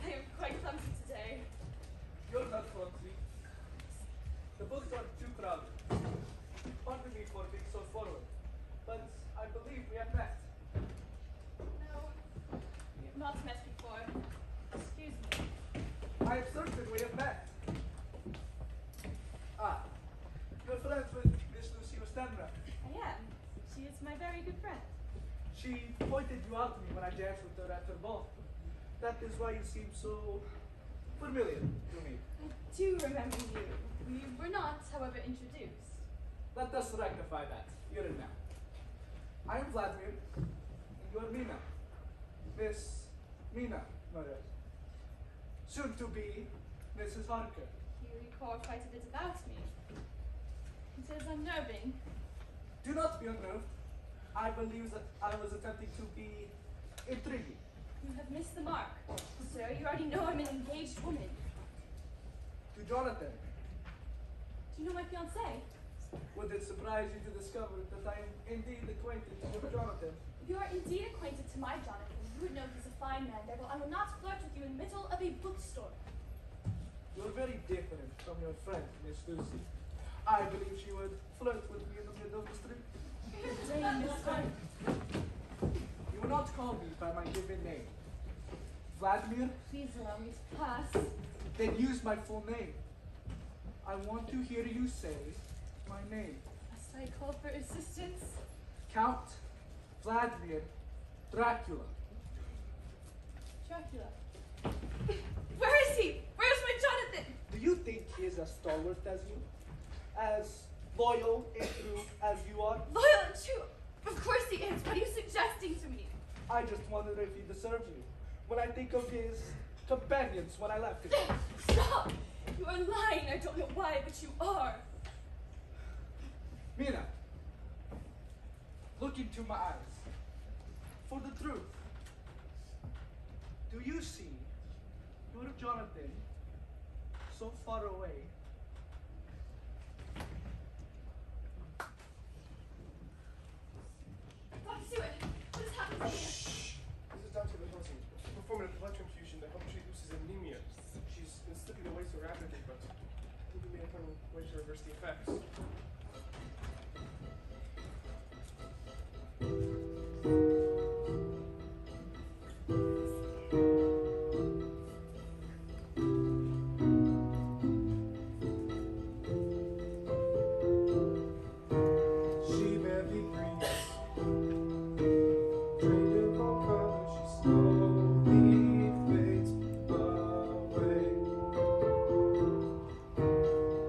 Speaker 4: I am quite clumsy today.
Speaker 6: You're not clumsy. The books are too crowded. Pardon me for being so forward, but I believe we have met.
Speaker 4: No, we have not met before. Excuse me.
Speaker 6: I am certain we have met. Ah, you're friends with Miss Lucy Westenra.
Speaker 4: I am. She is my very good friend.
Speaker 6: She pointed you out to me when I danced with her at her ball. That is why you seem so familiar to me.
Speaker 4: I do remember you. We were not, however, introduced.
Speaker 6: Let us rectify that, here and now. I am Vladimir, and you are Mina. Miss Mina, no yes. Soon to be Mrs. Harker.
Speaker 4: You recall quite a bit about me. It is unnerving.
Speaker 6: Do not be unnerved. I believe that I was attempting to be intriguing.
Speaker 4: You have missed the mark. Sir, you already know I'm an engaged woman.
Speaker 6: To Jonathan,
Speaker 4: Do you know my fiancé?
Speaker 6: would it surprise you to discover that I am indeed acquainted with Jonathan?
Speaker 4: If you are indeed acquainted to my Jonathan, you would know he's a fine man, therefore I will not flirt with you in the middle of a bookstore.
Speaker 6: You're very different from your friend, Miss Lucy. I believe she would flirt with me in the middle of the street.
Speaker 4: Good day, mister.
Speaker 6: You will not call me by my given name. Vladimir,
Speaker 4: Please allow me to pass.
Speaker 6: then use my full name. I want to hear you say my name.
Speaker 4: Must I call for assistance?
Speaker 6: Count Vladimir Dracula.
Speaker 4: Dracula. Where is he? Where's my Jonathan?
Speaker 6: Do you think he is as stalwart as you? As loyal and true as you are?
Speaker 4: Loyal and true. Of course he is. What are you suggesting to me?
Speaker 6: I just wonder if he deserves you. When I think of his companions when I left him.
Speaker 4: Stop! You are lying. I don't know why, but you are.
Speaker 6: Mina, look into my eyes. For the truth. Do you see your Jonathan so far away?
Speaker 4: Dr. Stewart, what has happened to you?
Speaker 9: This is Dr. Van Helsing. Performing a blood transfusion to help treat Lucy's anemia. She's been slipping away so rapidly, but I think we may have found a way to reverse the effects. She barely breathes. Drained of all color, she slowly fades away.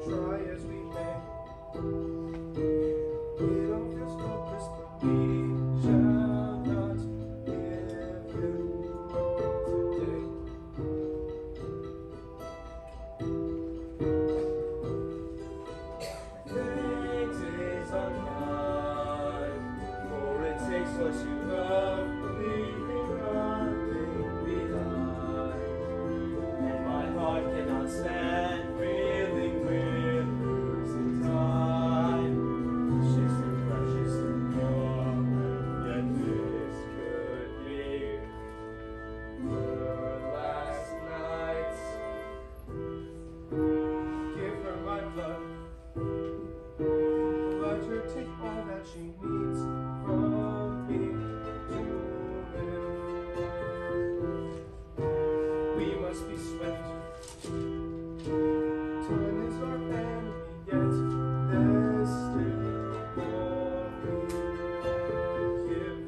Speaker 9: Try as we may, take all that she needs from me to live. We must be swift. Time is our enemy, yet there's still more we give.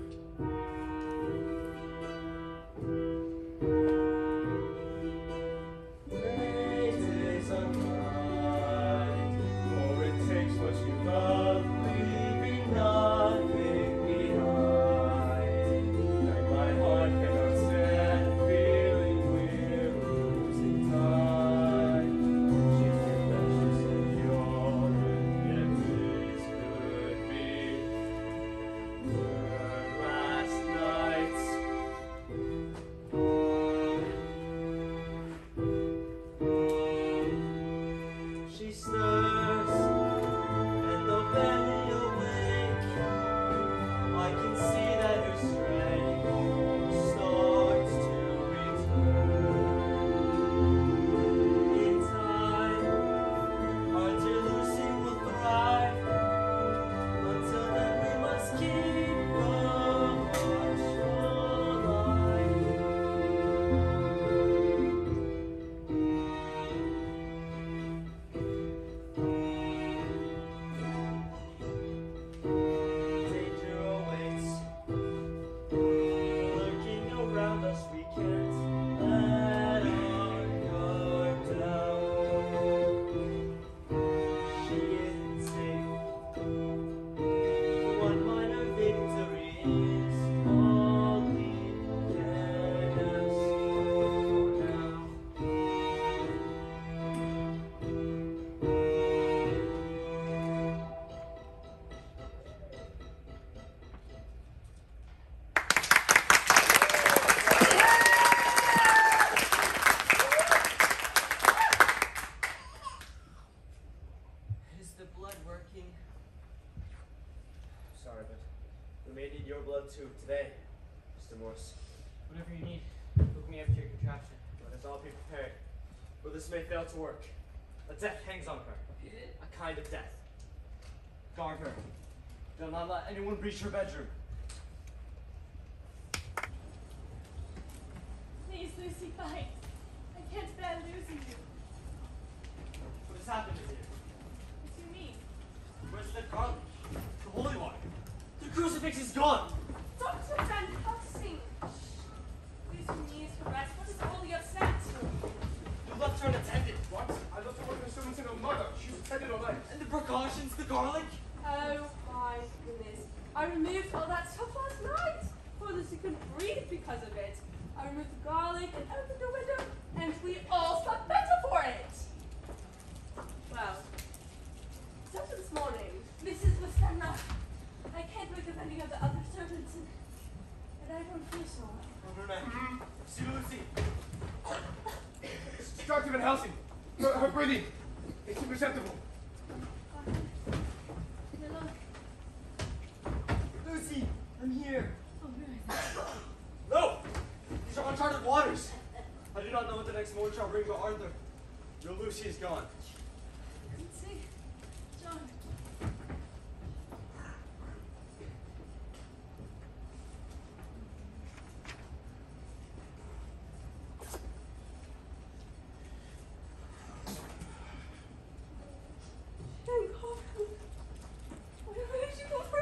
Speaker 9: Fate is unkind, for it takes what you love, leaving nothing behind. And my heart cannot stand feeling we're losing time. She's too precious and pure, yet this could be her last nights. She stirs, and though barely awake, I can see that her strength starts to return. In time, our dear Lucy will thrive. Until then, we must keep a martial line. Danger awaits, lurking around us. We can't let our guard down. She isn't safe. One minor victory is all we can ask for now.
Speaker 14: Is the blood working? Sorry, but we may need your blood too today, Mr. Morse.
Speaker 12: Whatever you need, hook me up to your contraption.
Speaker 14: Let us all be prepared, for this may fail to work. A death hangs on her. A kind of death. Guard her. Do not let anyone breach her bedroom.
Speaker 4: Please, Lucy, fight. I can't bear losing you.
Speaker 14: What has happened to you?
Speaker 4: What do you mean?
Speaker 14: Where's the garlic? The holy water? The crucifix is gone!
Speaker 4: Dr. Van Helsing! Lucy needs to rest. What is all the upset?
Speaker 14: You left her unattended.
Speaker 9: What? I left her with her servants and her mother. She was attended all night.
Speaker 14: And the precautions, the garlic?
Speaker 2: Oh my goodness. I removed all that stuff last night. Poor Lucy couldn't breathe because of it. I removed the garlic and opened the window, and we all slept better for it. Well, so after this morning,
Speaker 4: Mrs. Lucenna, I can't think of any of the other servants, and I don't feel so well.
Speaker 14: Over neck. See Lucy.
Speaker 9: Dr. Van Helsing, her breathing, it's imperceptible.
Speaker 4: Miller,
Speaker 14: Lucy, I'm here.
Speaker 4: oh, where is it?
Speaker 14: No! These are uncharted waters. I do not know what the next moment shall bring, but Arthur, your Lucy is gone.
Speaker 4: I couldn't see. John.
Speaker 2: thank God. Where did you go for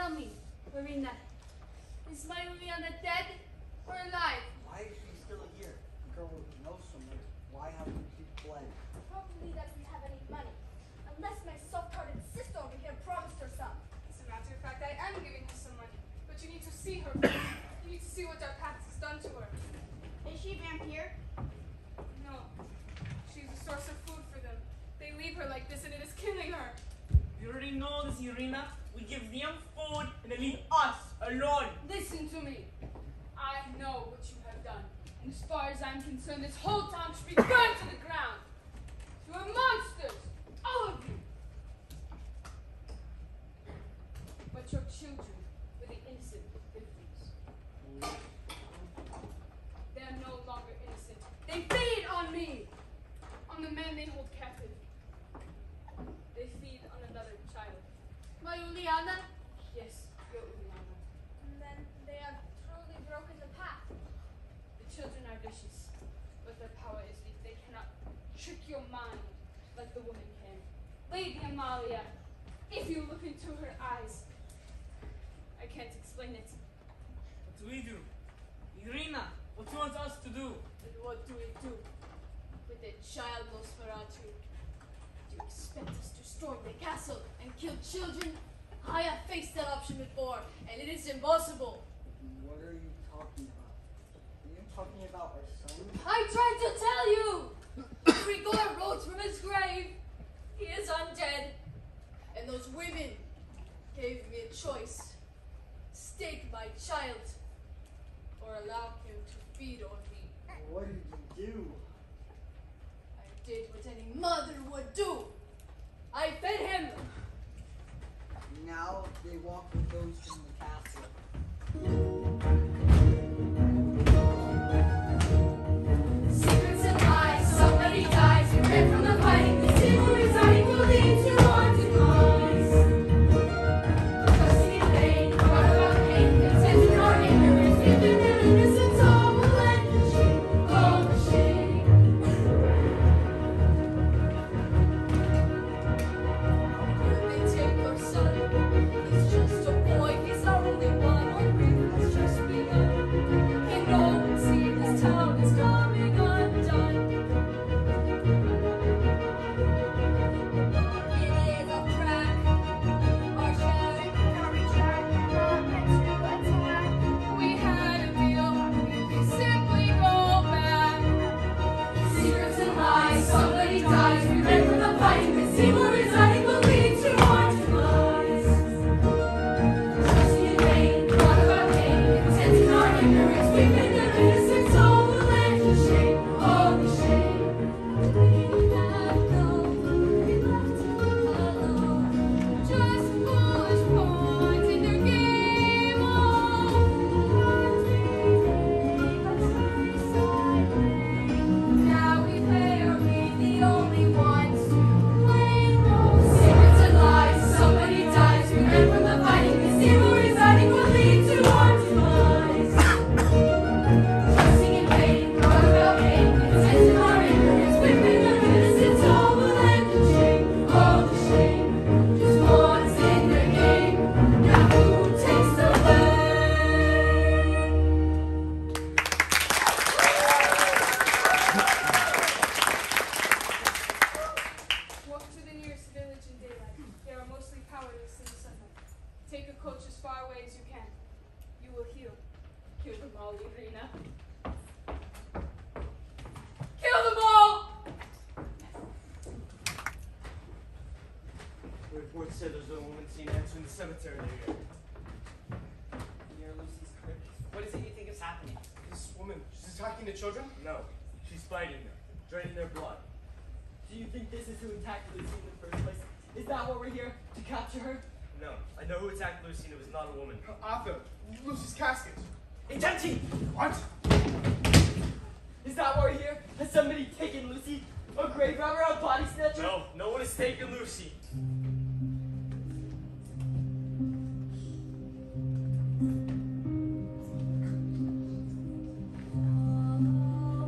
Speaker 3: Tell me, Marina, is my Juliana dead or alive?
Speaker 10: Why is she still here? The girl knows so much. Why haven't she fled?
Speaker 4: Probably doesn't have any money. Unless my soft-hearted sister over here promised her some.
Speaker 8: As a matter of fact, I am giving her some money. But you need to see her first. You need to see what our past has done to her.
Speaker 4: Is she a vampire?
Speaker 8: No. She's a source of food for them. They leave her like this and it is killing her.
Speaker 14: You already know this, Irina. We give them food and they leave us alone.
Speaker 8: Listen to me. I know what you have done. And as far as I'm concerned, this whole town should be burned to the ground. You are monsters. All of you. But your children were the innocent victims. They are no longer innocent. They feed on me. On the man they hold captive. They feed on another child.
Speaker 3: My Juliana?
Speaker 8: Yes, your Uliana.
Speaker 4: And then they have totally broken the path.
Speaker 8: The children are vicious, but their power is weak. They cannot trick your mind like the woman can. Lady Amalia, if you look into her eyes, I can't explain it.
Speaker 14: What do we do? Irina, what do you want us to do?
Speaker 8: And what do we do with the child Nosferatu?
Speaker 3: Do you expect us to storm the castle and kill children? I have faced that option before, and it is impossible.
Speaker 10: What are you talking about? Are you talking about our son?
Speaker 3: I tried to tell you! Grigor rose from his grave. He is undead. And those women gave me a choice. Stake my child, or allow him to feed on me.
Speaker 10: What did you do?
Speaker 3: I did what any mother would do. I fed him.
Speaker 10: Now they walk with those from the castle.
Speaker 1: Secrets and lies, somebody dies. We ran from the fighting. The evil residing will lead to our demise. Trusting in vain, brought about pain, content in our ignorance, giving their innocence all will end in shame, all the shame.
Speaker 3: They take your son. He's just a boy. He's our only one. Our grief has just begun. Can no one see this town is coming undone?
Speaker 4: It is a crack. Our shattered carry track. Not meant to attack.
Speaker 8: We had a deal. If we simply go back.
Speaker 1: Secrets and lies, somebody dies. We ran from the fighting. This evil residing will lead to our demise. Trusting in vain, brought about pain, content in our ignorance, weeping their innocence, all will end in shame, all the shame. We have no food, we left him alone.
Speaker 8: Just foolish pawns in their game.
Speaker 1: Now we pay, are we the only ones to blame? Secrets and lies, somebody dies. We ran from the fighting. This evil residing will lead to our demise. Trusting in vain, brought about pain, content in our ignorance, weeping their innocence, all will end in shame, all the shame. Just pawns in their game. Now who takes the blame?
Speaker 8: Walk to the nearest village in daylight. They are mostly powerless in the sunlight. Take a coach as far away as you can. You will heal. Kill them all, Irina. Kill them all!
Speaker 14: The report said there's a woman seen entering the cemetery area.
Speaker 12: Near Lucy's crypt. What is it you think is happening?
Speaker 9: This woman, she's attacking the children?
Speaker 14: No, she's fighting them, draining their blood.
Speaker 11: Do you think this is who attacked Lucy in the first place? Is that what we're here to capture her?
Speaker 14: No, I know who attacked Lucy and it was not a woman.
Speaker 9: Arthur, Lucy's casket.
Speaker 11: It's empty!
Speaker 9: What?
Speaker 11: Is that why we're here? Has somebody taken Lucy? A grave robber, a body snatcher?
Speaker 14: No, no one has taken Lucy.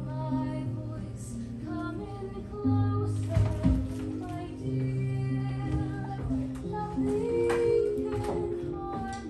Speaker 1: My voice coming closer, my dear. Nothing can harm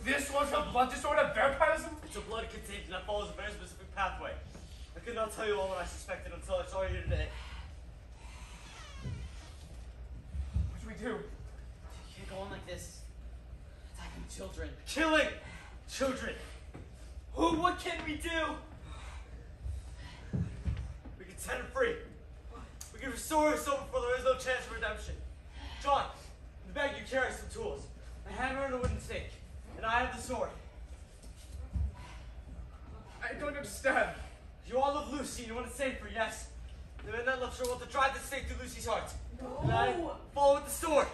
Speaker 9: This was a blood disorder, vampirism?
Speaker 14: It's a blood contagion that follows a very specific pathway. I could not tell you all what I suspected until I saw you here today.
Speaker 9: What do we do?
Speaker 12: You can't go on like this. Attacking children.
Speaker 14: Killing children!
Speaker 11: What can we do?
Speaker 14: We can set him free. We can restore his soul before there is no chance of redemption. John, in the bag you carry some tools. A hammer and a wooden stake. And I have the sword.
Speaker 9: I don't understand.
Speaker 14: You all love Lucy and you want to save her, yes? The man that loves her want to drive the stake through Lucy's heart.
Speaker 11: No.
Speaker 14: And I follow with the sword.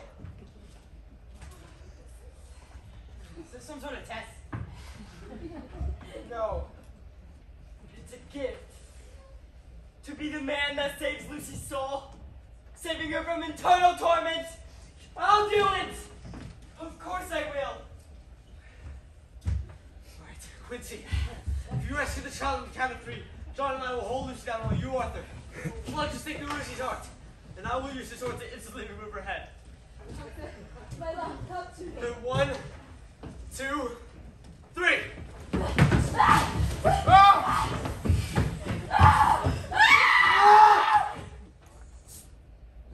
Speaker 12: Is this some sort of test?
Speaker 11: No. It's a gift. To be the man that saves Lucy's soul. Saving her from eternal torment. I'll do it! Of course I will.
Speaker 14: Alright, Quincy. If you rescue the child on the count of 3, John and I will hold Lucy down while you, Arthur, plunge the stake through Lucy's heart. And I will use the sword to instantly remove her head.
Speaker 8: My love, come to me.
Speaker 14: Then 1, 2, 3.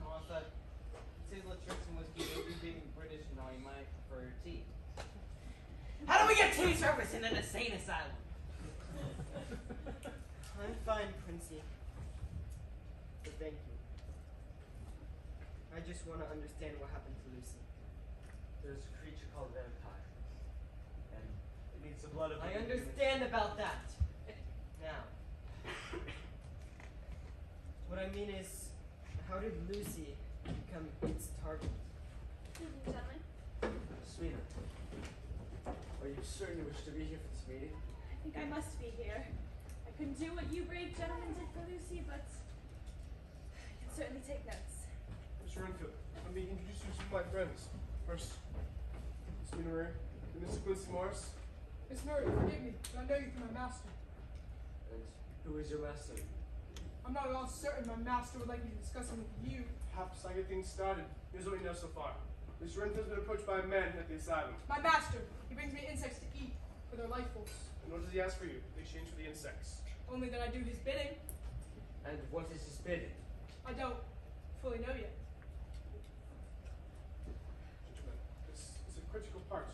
Speaker 12: Martha, Sizzler tricks and whiskey, you being British and all, you might prefer tea. How do we get tea service in an insane asylum?
Speaker 11: I'm fine, Quincy. But thank you. I just want to understand what happened to Lucy.
Speaker 14: There's a creature called a vampire. And it needs the blood of
Speaker 11: I
Speaker 14: living humans.
Speaker 11: understand about that. Now. What I mean is, how did Lucy become its target?
Speaker 4: Gentlemen,
Speaker 14: Sweetheart, are you certain you wish to be here for this meeting?
Speaker 4: I think I must be here. I couldn't do what you brave gentlemen did for Lucy, but I can certainly take notes.
Speaker 9: Mr. Renfield, let me introduce you to my friends. First, Miss Minoret, and Mr. Quincy Morris.
Speaker 15: Miss Murray, forgive me, but I know you through my master.
Speaker 14: And who is your master?
Speaker 15: I'm not at all certain my master would like me to discuss him with you.
Speaker 9: Perhaps I get things started. Here's what we know so far. Mr. Renfield's been approached by a man at the asylum.
Speaker 15: My master, he brings me insects to eat for their life force.
Speaker 9: And what does he ask for you in exchange for the insects?
Speaker 15: Only that I do his bidding.
Speaker 14: And what is his bidding?
Speaker 15: I don't fully know yet.
Speaker 9: Gentlemen, this is a critical part.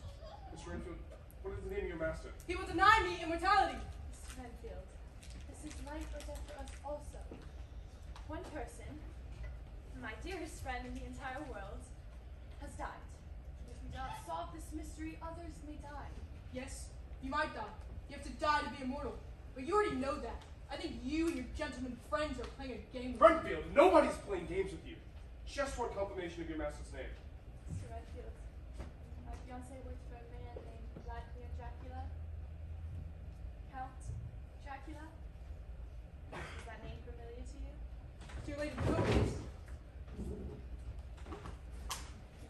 Speaker 9: Mr. Renfield, what is the name of your master?
Speaker 15: He will deny me immortality.
Speaker 4: Mr. Renfield, this is life or death for us also. One person, my dearest friend in the entire world, has died. If we do not solve this mystery, others may die.
Speaker 15: Yes, you might die. You have to die to be immortal. But you already know that. I think you and your gentleman friends are playing a game with me.
Speaker 9: Renfield, nobody's playing games with you. Just want confirmation of your master's name.
Speaker 4: Mr. Redfield, my fiance worked for a man named Dracula. Count Dracula?
Speaker 15: your lady notice.
Speaker 5: And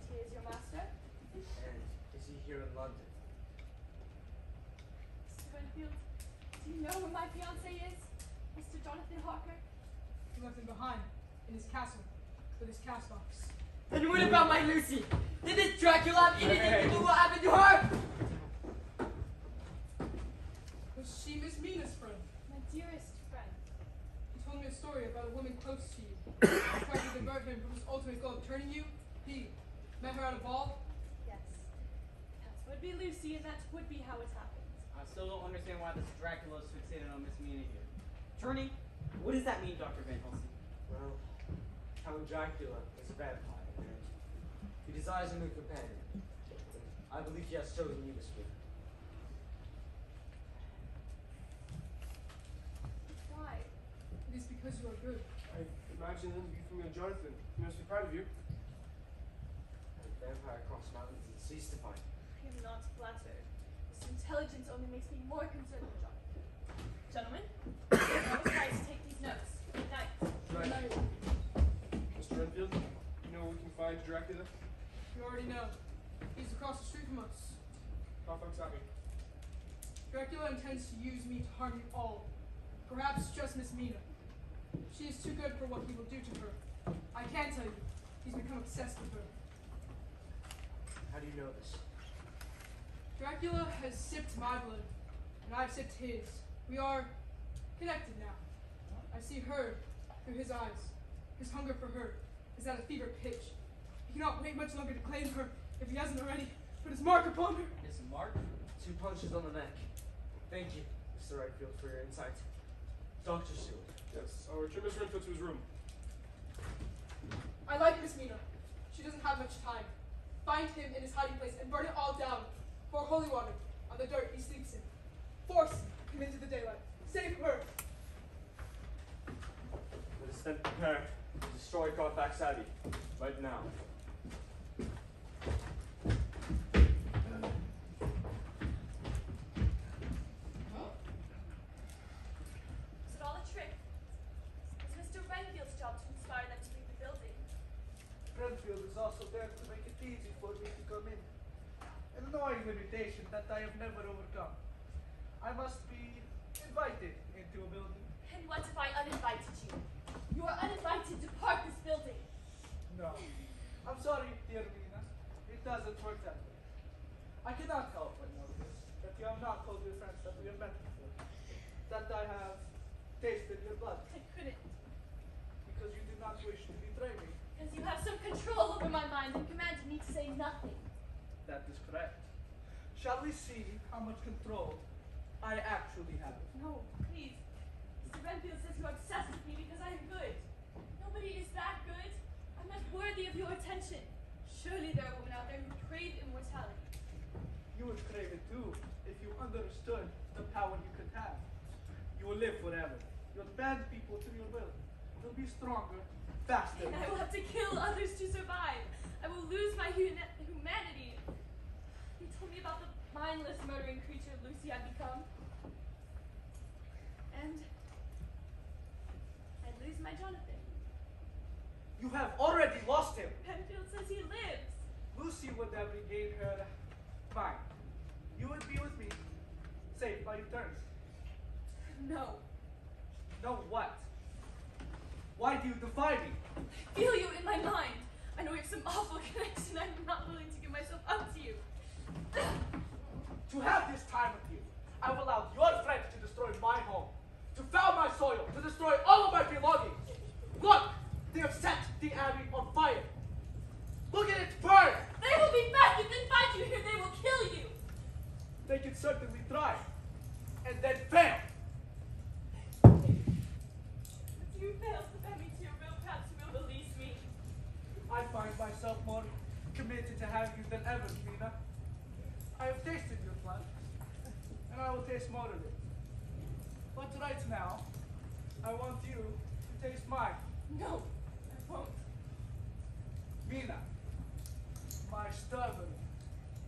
Speaker 5: he is your master?
Speaker 16: And is he here in London?
Speaker 5: Mr. Renfield, do you know who my fiancé is? Mr. Jonathan Harker?
Speaker 15: He left him behind in his castle with his cast-offs.
Speaker 11: And what about my Lucy? Did this Dracula have anything to do with what happened to her?
Speaker 15: Was she Miss Mina's friend?
Speaker 5: My dearest friend.
Speaker 15: He told me a story about a woman close to you. Tried to divert him from his ultimate goal of turning you. He met her at a ball.
Speaker 5: Yes. That would be Lucy, and that would be how it happened.
Speaker 12: I still don't understand why this Dracula is fixated on Miss Mina here. Journey, what does that mean, Dr. Van Helsing?
Speaker 16: Well, Count Dracula is a vampire, and he desires a new companion. And I believe he has chosen you to speak.
Speaker 5: Why?
Speaker 15: It is because you are good.
Speaker 9: I imagine him to be from your Jonathan. He must be proud of you.
Speaker 16: A vampire across mountains and seas to find.
Speaker 5: I am not flattered. This intelligence only makes me more concerned with Jonathan. Gentlemen, I was right to take these notes. Good night.
Speaker 9: Right. Mr. Renfield, you know where we can find Dracula?
Speaker 15: You already know. He's across the street from us.
Speaker 9: How fuck's that mean?
Speaker 15: Dracula intends to use me to harm you all. Perhaps just Miss Mina. She is too good for what he will do to her. I can tell you, he's become obsessed with her.
Speaker 16: How do you know this?
Speaker 15: Dracula has sipped my blood, and I've sipped his. We are connected now. I see her through his eyes. His hunger for her is at a fever pitch. He cannot wait much longer to claim her if he hasn't already put his mark upon her.
Speaker 12: His mark?
Speaker 16: 2 punches on the neck. Thank you, Mr. Redfield, for your insight. Dr. Seward.
Speaker 9: Yes, I'll return Mr. Renfield to his room.
Speaker 15: I like Miss Mina. She doesn't have much time. Find him in his hiding place and burn it all down. Pour holy water on the dirt he sleeps in. Force him into the daylight. Save her.
Speaker 16: Let us then prepare to destroy Carfax Abbey right now.
Speaker 5: Was it all a trick? It was Mr. Renfield's job to inspire them to leave the building.
Speaker 6: Renfield is also there to make it easy for me to come in. An annoying limitation that I have never overcome. I must be invited into a building.
Speaker 5: And what if I uninvited you? You are uninvited to park this building.
Speaker 6: No. I'm sorry, dear Mina. It doesn't work that way. I cannot help but notice that you have not told your friends that we have met before. That I have tasted your blood.
Speaker 5: I couldn't.
Speaker 6: Because you do not wish to betray me.
Speaker 5: Because you have some control over my mind and commanded me to say nothing.
Speaker 6: That is correct. Shall we see how much control I actually have?
Speaker 5: No, please. Mr. Renfield says you're obsessed with me because I am good. Nobody is that good. I'm not worthy of your attention. Surely there are women out there who crave immortality.
Speaker 6: You would crave it too, if you understood the power you could have. You will live forever. You'll bend people to your will. You'll be stronger, faster.
Speaker 5: And I will have to kill others to survive. I will lose my humanity. You told me about the mindless, murdering creature Lucy had become. And I'd lose my Jonathan.
Speaker 6: You have already lost him.
Speaker 5: Renfield says he lives.
Speaker 6: Lucy would have regained her mind. You would be with me, safe by your terms.
Speaker 5: No.
Speaker 6: No what? Why do you defy me?
Speaker 5: I feel you in my mind. I know we have some awful connection. I'm not willing to give myself up to you.
Speaker 6: To have this time with you, I will allow your friends to destroy my home, to foul my soil, to destroy all of my belongings. Look, they have set the abbey on fire. Look at it burn.
Speaker 5: They will be back and then find you here. They will kill you.
Speaker 6: They can certainly try, and then fail.
Speaker 5: If you fail to bend me to your will, perhaps you will release me.
Speaker 6: I find myself more committed to having you than ever, Mina. I have tasted your blood, and I will taste more of it. But right now, I want you to taste mine.
Speaker 5: No, I won't.
Speaker 6: Mina, my stubborn,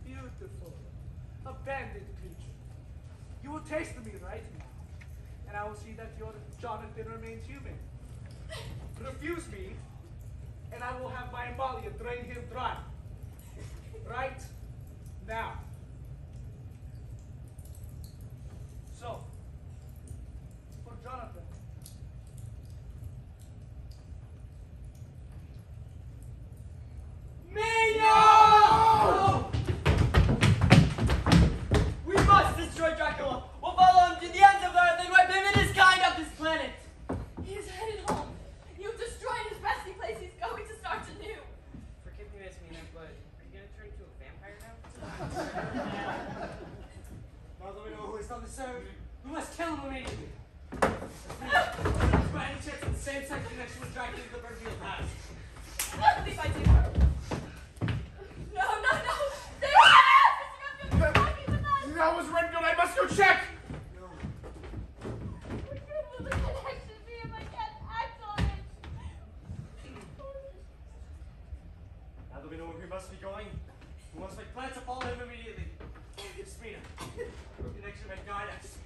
Speaker 6: beautiful, abandoned creature. You will taste me right now, and I will see that your Jonathan remains human. refuse me, and I will have my Amalia drain him dry. Right now. So, for Jonathan.
Speaker 11: No! We must destroy Dracula. We'll follow him to the ends of the earth and wipe him and his kind off this planet.
Speaker 2: He's headed home. You've destroyed his resting place. He's going to start anew.
Speaker 12: Forgive me, Miss Mina, but are you gonna turn into a vampire now?
Speaker 16: Now that we know who he's done the serve, we must kill him immediately. By any chance, the same sex connection with Dracula the Birdfield has.
Speaker 2: What if I do her? No, no, no!
Speaker 6: That was Renfield. I must go check.
Speaker 3: What good will the connection be if I can't act on it?
Speaker 14: Now that we know where we must be going, we must make plans to follow him immediately. Miss Mina, your connection may guide us.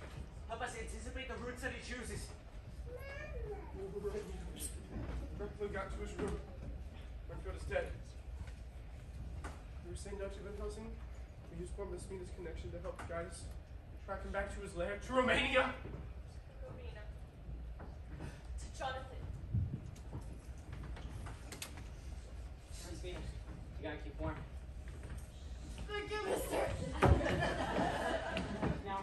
Speaker 14: Help us anticipate the routes that he chooses.
Speaker 9: Dracula got to his room. Renfield is dead. You were saying, Dr. Windhausen? We used poor Miss Mina's connection to help guide us, track him back to his lair, to Romania.
Speaker 2: Romina. To Jonathan.
Speaker 12: Miss Mina, you gotta keep warm.
Speaker 2: Thank you, mister.
Speaker 12: Now,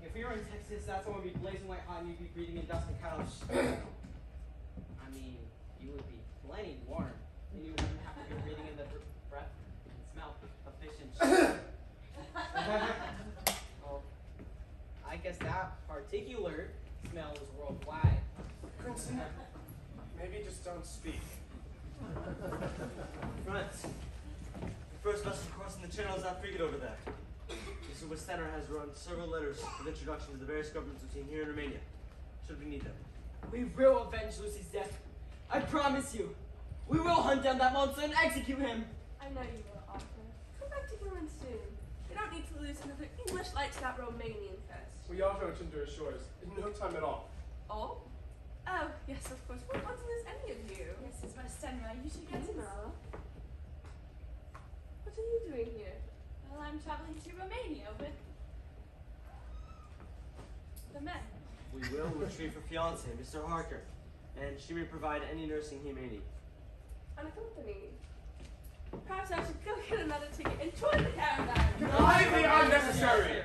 Speaker 12: if we were in Texas, that's when we'd be blazing white hot and you'd be breathing in dust and couch. I mean, you would be plenty warm, and you wouldn't have to be breathing in the breath and smell of fish and shit. Well, I guess that particular smell is worldwide.
Speaker 9: Crimson, maybe just don't speak.
Speaker 14: Friends, the first vessel crossing the channel is that frigate over there. Mr. Westenner has run several letters of introduction to the various governments we've seen here in Romania. Should we need them?
Speaker 11: We will avenge Lucy's death. I promise you. We will hunt down that monster and execute him.
Speaker 2: I know you will, Arthur. Come back to England soon. We don't need to lose another English light to that Romanian fest.
Speaker 9: We are going to endure shores in no time at all.
Speaker 2: Oh? Oh, yes, of course. What continent is any of you?
Speaker 3: Mrs. Westenra, you should get to know.
Speaker 2: What are you doing here?
Speaker 3: Well, I'm traveling to Romania with the men.
Speaker 14: We will retrieve her fiance, Mr. Harker, and she may provide any nursing he may need.
Speaker 2: Unaccompanied. Perhaps I should go get another ticket and join the caravan.
Speaker 9: Highly unnecessary!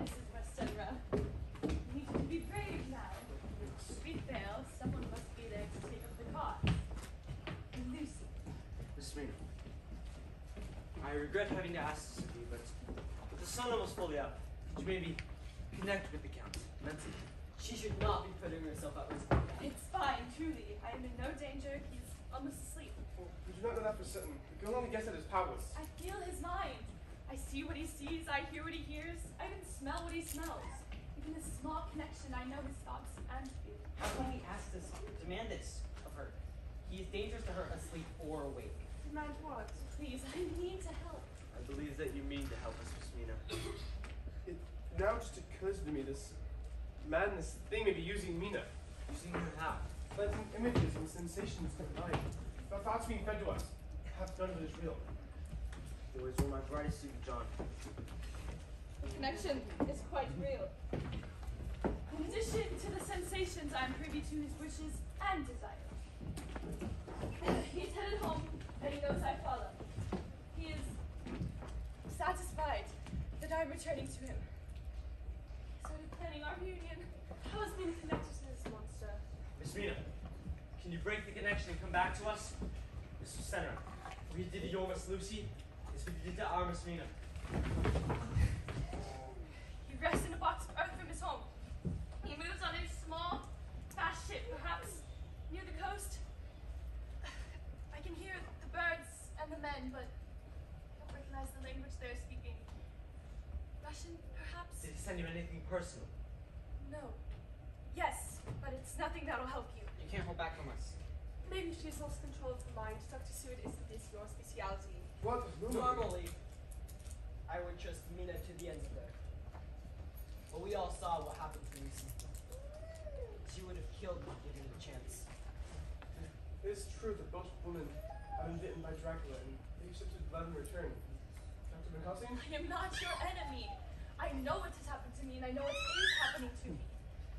Speaker 3: Mrs. Westenra, you need to be brave now. If we fail, someone must be there to take up the cause. And Lucy.
Speaker 14: Miss Mina, I regret having to ask this of you, but the sun almost fully up. Could you maybe connect with the Count mentally?
Speaker 11: She should not be putting herself at risk.
Speaker 3: It's fine, truly. I am in no danger. He's almost asleep.
Speaker 9: We do not know that for certain. We can only guess at his powers.
Speaker 3: I feel his mind. I see what he sees. I hear what he hears. I even smell what he smells. Even this small connection, I know his thoughts and feelings.
Speaker 12: How can we ask this, demand this of her? He is dangerous to her asleep or awake.
Speaker 2: Demand what?
Speaker 3: Please, I need to help.
Speaker 14: I believe that you mean to help us, Miss Mina.
Speaker 9: It now just occurs to me this madness thing may be using Mina.
Speaker 14: Using her how?
Speaker 9: But images and sensations to the mind. The thoughts being fed to us. Half none of it is real.
Speaker 14: You always were my brightest student, John.
Speaker 3: The connection is quite real. In addition to the sensations, I'm privy to his wishes and desires. He's headed home, and he knows I follow. He is satisfied that I'm returning to him. He started planning our reunion.
Speaker 2: How has been connected to this monster?
Speaker 14: Miss Mina, can you break the connection and come back to us? Mr. Senner, what you did to your Miss Lucy is what you did to our Miss Mina.
Speaker 3: He rests in a box of earth from his home. He moves on a small, fast ship, perhaps near the coast. I can hear the birds and the men, but I don't recognize the language they're speaking. Russian, perhaps?
Speaker 14: Did he send you anything personal?
Speaker 3: No. Yes, but it's nothing that'll help you.
Speaker 12: You can't hold back from us.
Speaker 2: Maybe she's lost control of her mind. Dr. Seward, isn't this your speciality?
Speaker 9: What?
Speaker 11: Normally, I would trust Mina to the ends of the earth. But we all saw what happened to Lucy. She would have killed me
Speaker 9: It is true that both women have been bitten by Dracula and they accepted blood in return. Dr. Van Helsing?
Speaker 4: I am not your enemy. I know what has happened to me, and I know what is happening to me.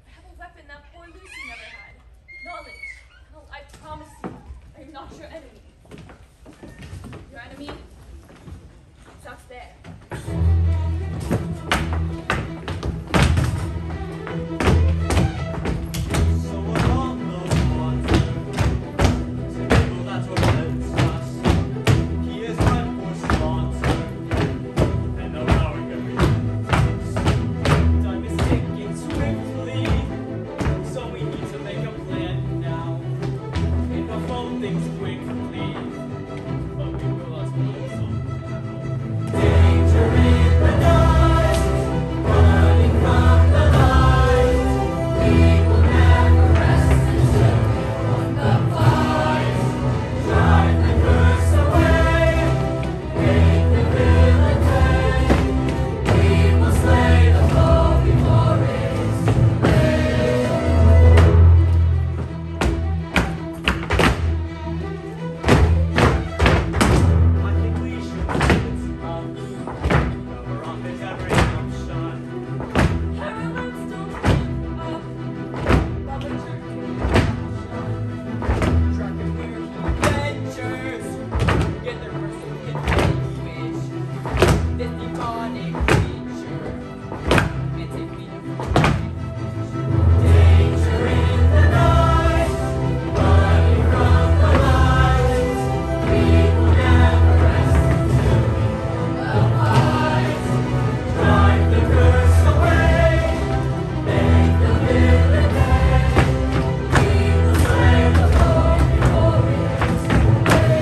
Speaker 4: I have a weapon that poor Lucy never had. Knowledge. Well, I promise you, I am not your enemy. Your enemy is out there.
Speaker 14: So what are those monsters? The people that torment us. He is my first monster, and no power can reach us.
Speaker 11: Time is ticking swiftly, so we need to make a plan now. And unfold things quickly, but we will not spoil somehow. Danger in the night, running from the light. We will never rest until we won the fight. Drive the curse away, make the villain pay. We will slay the foe before it's too late.
Speaker 14: I think we should cover on this every option.
Speaker 4: Heroines don't give up. Mother
Speaker 11: Track and weird adventures. Get their first look at the wish. This demonic creature. And take me danger in the night. Running from the light. We will never rest until we won the fight. Drive the curse away. Make the villain pay. We will slay the foe before it's too late.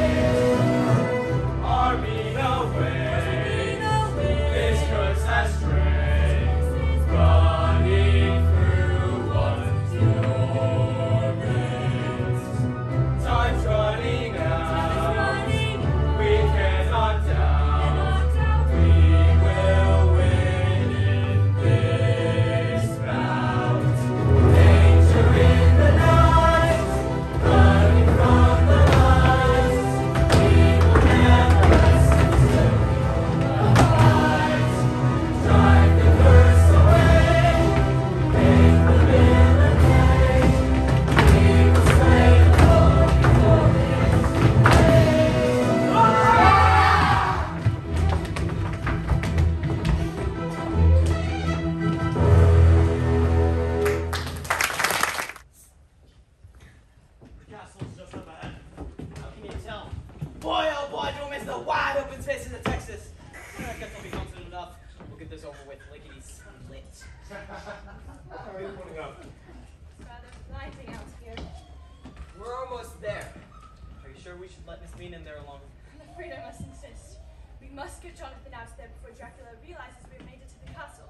Speaker 11: Army away, this curse has strayed, running through one's orbit. Time's running out, we cannot doubt, we will win in this bout. Danger in the night, running from the light. We will never rest until we won the fight. Drive the curse away, make the villain pay. We will slay the foe before it's too late.
Speaker 14: The castle's just up ahead.
Speaker 11: How can you tell? Boy, oh boy, don't miss the wide open spaces of Texas. I guess I'll be confident enough. We'll get this over with, lickety split.
Speaker 9: How are you pulling up?
Speaker 4: It's rather blinding out here.
Speaker 11: We're almost there. Are you sure we should let Miss Bean in there alone?
Speaker 4: I'm afraid I must insist. We must get Jonathan out there before Dracula realizes we've made it to the castle.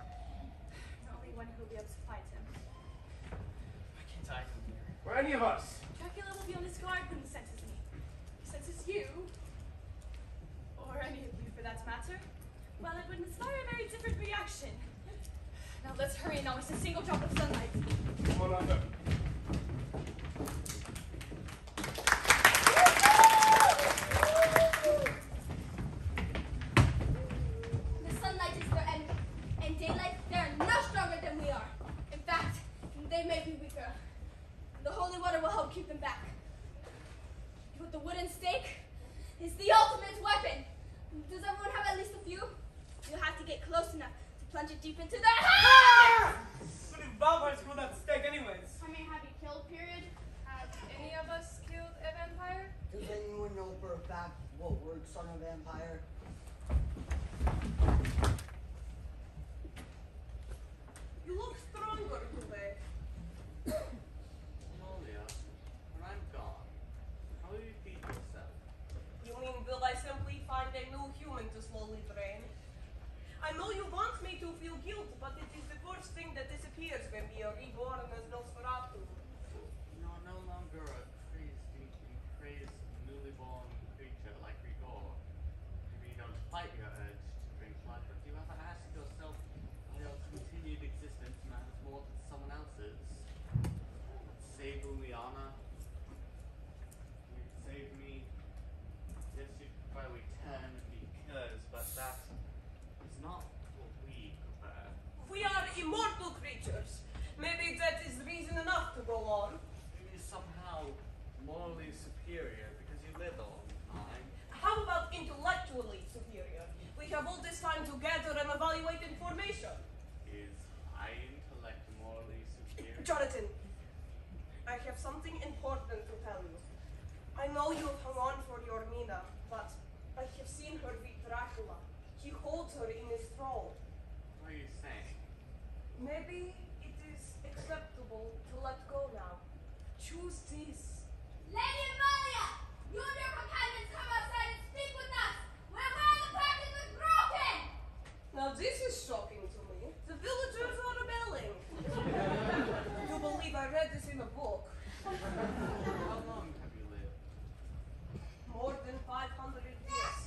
Speaker 4: The only one who will be able to fight him.
Speaker 11: Why can't I come here?
Speaker 9: Or any of us?
Speaker 4: Dracula will be on his guard when he senses me. If he senses you, or any of you for that matter, well, it would inspire a very different reaction. Now let's hurry and not waste a single drop of sunlight.
Speaker 9: Come on under.
Speaker 13: The sunlight is their enemy, and daylight, they are no stronger than we are. In fact, they may be weaker. The holy water will help keep them back. But the wooden stake is the ultimate weapon. Does everyone have at least a few? You'll have to get close enough to plunge it deep into their heart!
Speaker 11: What if vampires call that steak anyways?
Speaker 8: I mean, have you killed, period? Have any of us killed a vampire?
Speaker 10: Does anyone know for a fact what works on a vampire?
Speaker 2: You look stronger today.
Speaker 7: Amalia, when I'm gone, how will you feed yourself?
Speaker 2: You mean, will I simply find a new human to slowly train? I know you want me to feel guilt, but it is the first thing that disappears when we are eaten. Jonathan, I have something important to tell you. I know you've hung on for your Mina, but I have seen her with Dracula. He holds her in his thrall.
Speaker 7: What are you saying?
Speaker 2: Maybe it is acceptable to let go now. Choose this.
Speaker 13: Lady Amalia, you and your companions come outside and speak with us. We're where the pact is broken.
Speaker 2: Now this is shocking to me. The villagers are rebelling. You believe I read this in a book?
Speaker 7: How long have you lived?
Speaker 2: More than 500 years.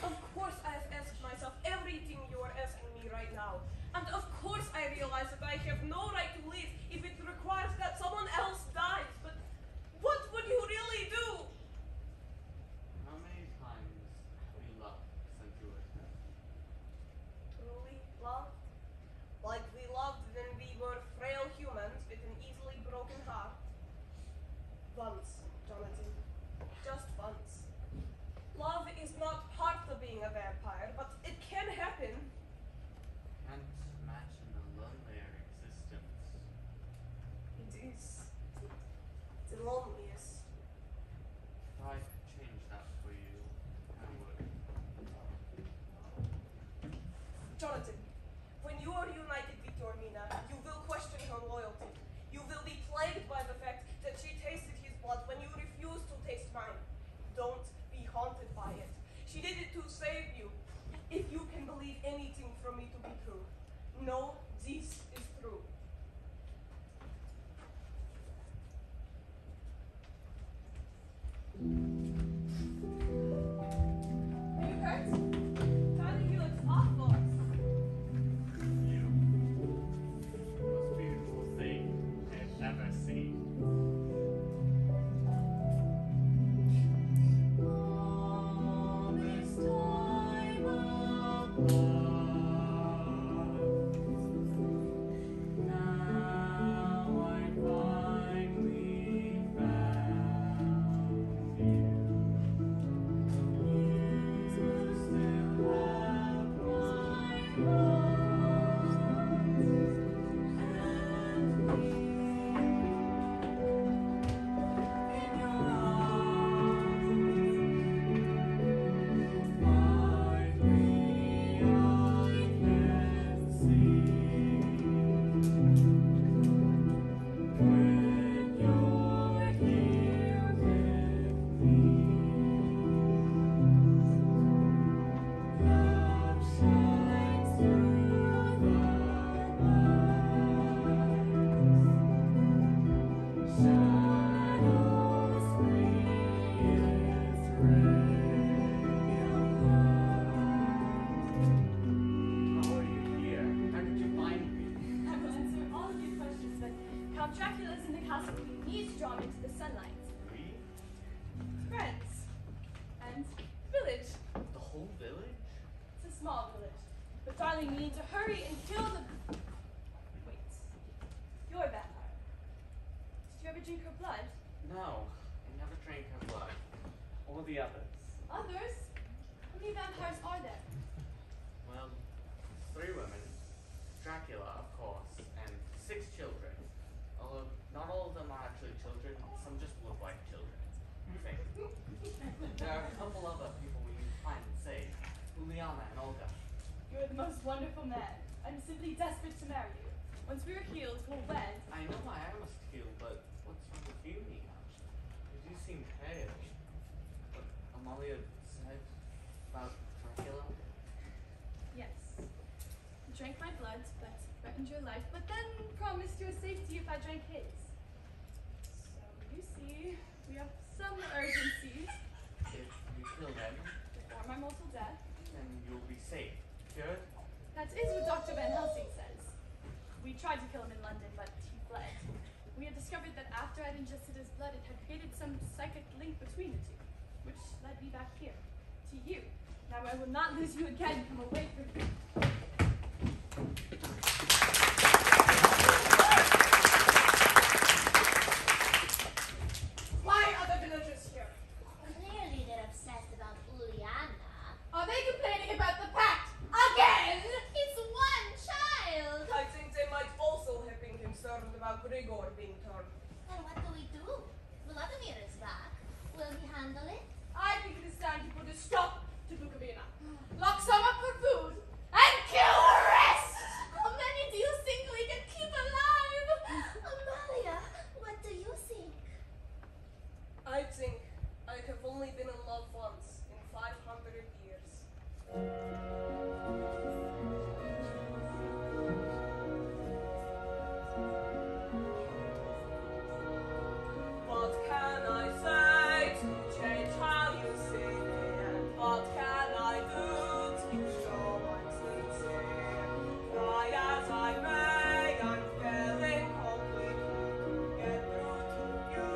Speaker 2: Of course I have asked myself everything you are asking me right now. And of course I realize that I have no right to live if it requires that someone else dies. But what would you really do?
Speaker 7: How many times have you loved since you were 10?
Speaker 2: Truly loved? Like we loved when we were frail humans with an easily broken heart? Once, Jonathan. Just once. Love is not part of being a vampire, but it can happen.
Speaker 7: Can't imagine a lonelier existence.
Speaker 2: It is the loneliest.
Speaker 7: If I could change that for you, I would.
Speaker 2: Jonathan, when you are united with your Mina, you will question her loyalty. You will be plagued by the fact that she tasted his blood when you refuse to taste mine. Don't be haunted by it. She did it to save you. If you can believe anything from me to be true, know this is true.
Speaker 4: Are you hurt? Darling, you look awful.
Speaker 7: You. Most beautiful thing I've ever seen.
Speaker 1: All this time apart, now I finally found you. You still have my heart and me in your arms. Finally, I can see when you're here with me. Love shines through the night. Shadows flee its
Speaker 7: How are you here? How did you find me?
Speaker 4: I will answer all of your questions, but Count Dracula is in the castle. We need to draw him into the sunlight.
Speaker 7: We?
Speaker 4: Friends. And village.
Speaker 7: The whole village?
Speaker 4: It's a small village. But darling, we need to hurry and kill the... Wait. You're a vampire. Did you ever drink her blood?
Speaker 7: No, I never drank her blood. Or the others.
Speaker 4: Others? How many vampires are there?
Speaker 7: Well, 3 women, Dracula, of course, and 6 children. Although not all of them are actually children, some just look like children. I think. There are a couple other people we need to find and save. Juliana and Olga.
Speaker 4: You're the most wonderful man. I'm simply desperate to marry you. Once we are healed, we'll wed.
Speaker 7: I know I am healed, but what's wrong with you, Nina? You do seem pale. What Amalia said about Dracula?
Speaker 4: Yes. You drank my blood, but threatened your life, but then promised your safety if I drank his. So you see, we have some urgencies.
Speaker 7: If you kill them,
Speaker 4: Before my mortal death.
Speaker 7: then you'll be safe. Cured?
Speaker 4: That is what Dr. Van Helsing says. We tried to kill him in London, but he fled. We had discovered that after I'd ingested his blood, it had created some psychic link between the two, which led me back here, to you. Now I will not lose you again from away from you.
Speaker 2: Why are the villagers here?
Speaker 13: Clearly they're obsessed about Juliana.
Speaker 2: Are they complaining about the pact again?
Speaker 13: It's one child.
Speaker 2: I think they might also have been concerned about MacGregor being turned.
Speaker 13: And what do we do? Vladimir is back. Will he handle it?
Speaker 8: I think it is time to put a stop to Bukovina. Lock some up for food and kill the rest!
Speaker 13: How many do you think we can keep alive? Amalia, what do you think?
Speaker 2: I think I have only been in love once in 500 years. What can I say to change how you see me? And what can I do to show I'm sincere? Try as I may, I'm failing completely to get through to you,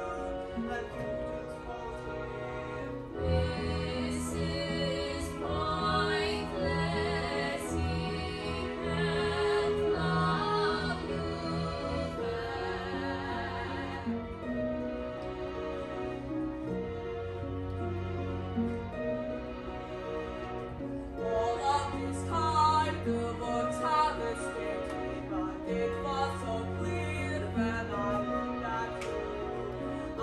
Speaker 2: and you just won't hear.
Speaker 8: This is pointless, he can't love you
Speaker 2: All of this time, the words have escaped me, but it was so clear when I looked at you. I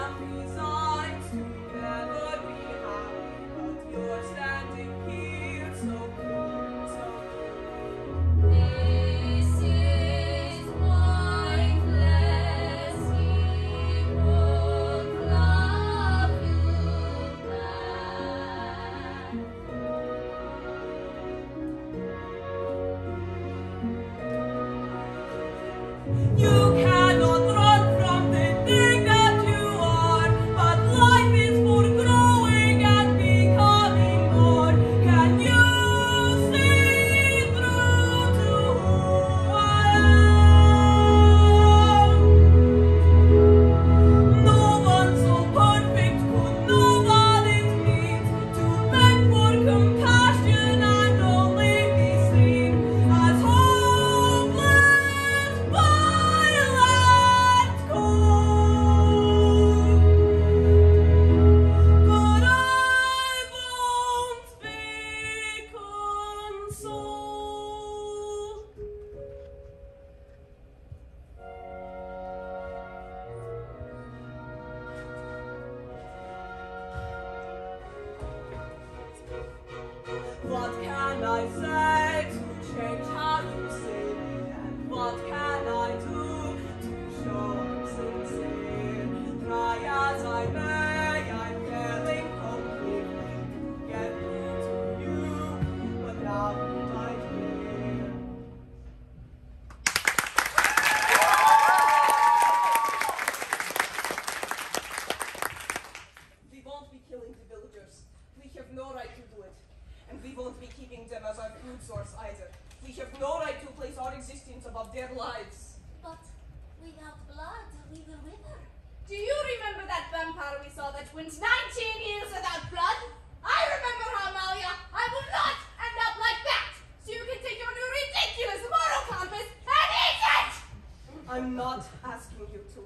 Speaker 2: am resigned to never be happy, but you're standing here so cool, so cool.
Speaker 8: This is pointless, he won't love you back.
Speaker 2: You cannot run from the thing that you are, but life is for growing and becoming more. Can you see through to who I am? No one so perfect could know what it means to beg for compassion and only be seen as hopeless violent cold. But I won't be consoled. What can I say to change how you see me? And what can I do to show I'm sincere? Try as I may, I'm failing completely to get through to you, but now you might hear. We won't be killing the villagers. We have no right to do it. And we won't be keeping them as our food source either. We have no right to place our existence above their lives.
Speaker 13: But without blood, we will wither.
Speaker 8: Do you remember that vampire we saw that went 19 years without blood? I remember how, Amalia. I will not end up like that. So you can take your new ridiculous moral compass and eat it!
Speaker 2: I'm not asking you to.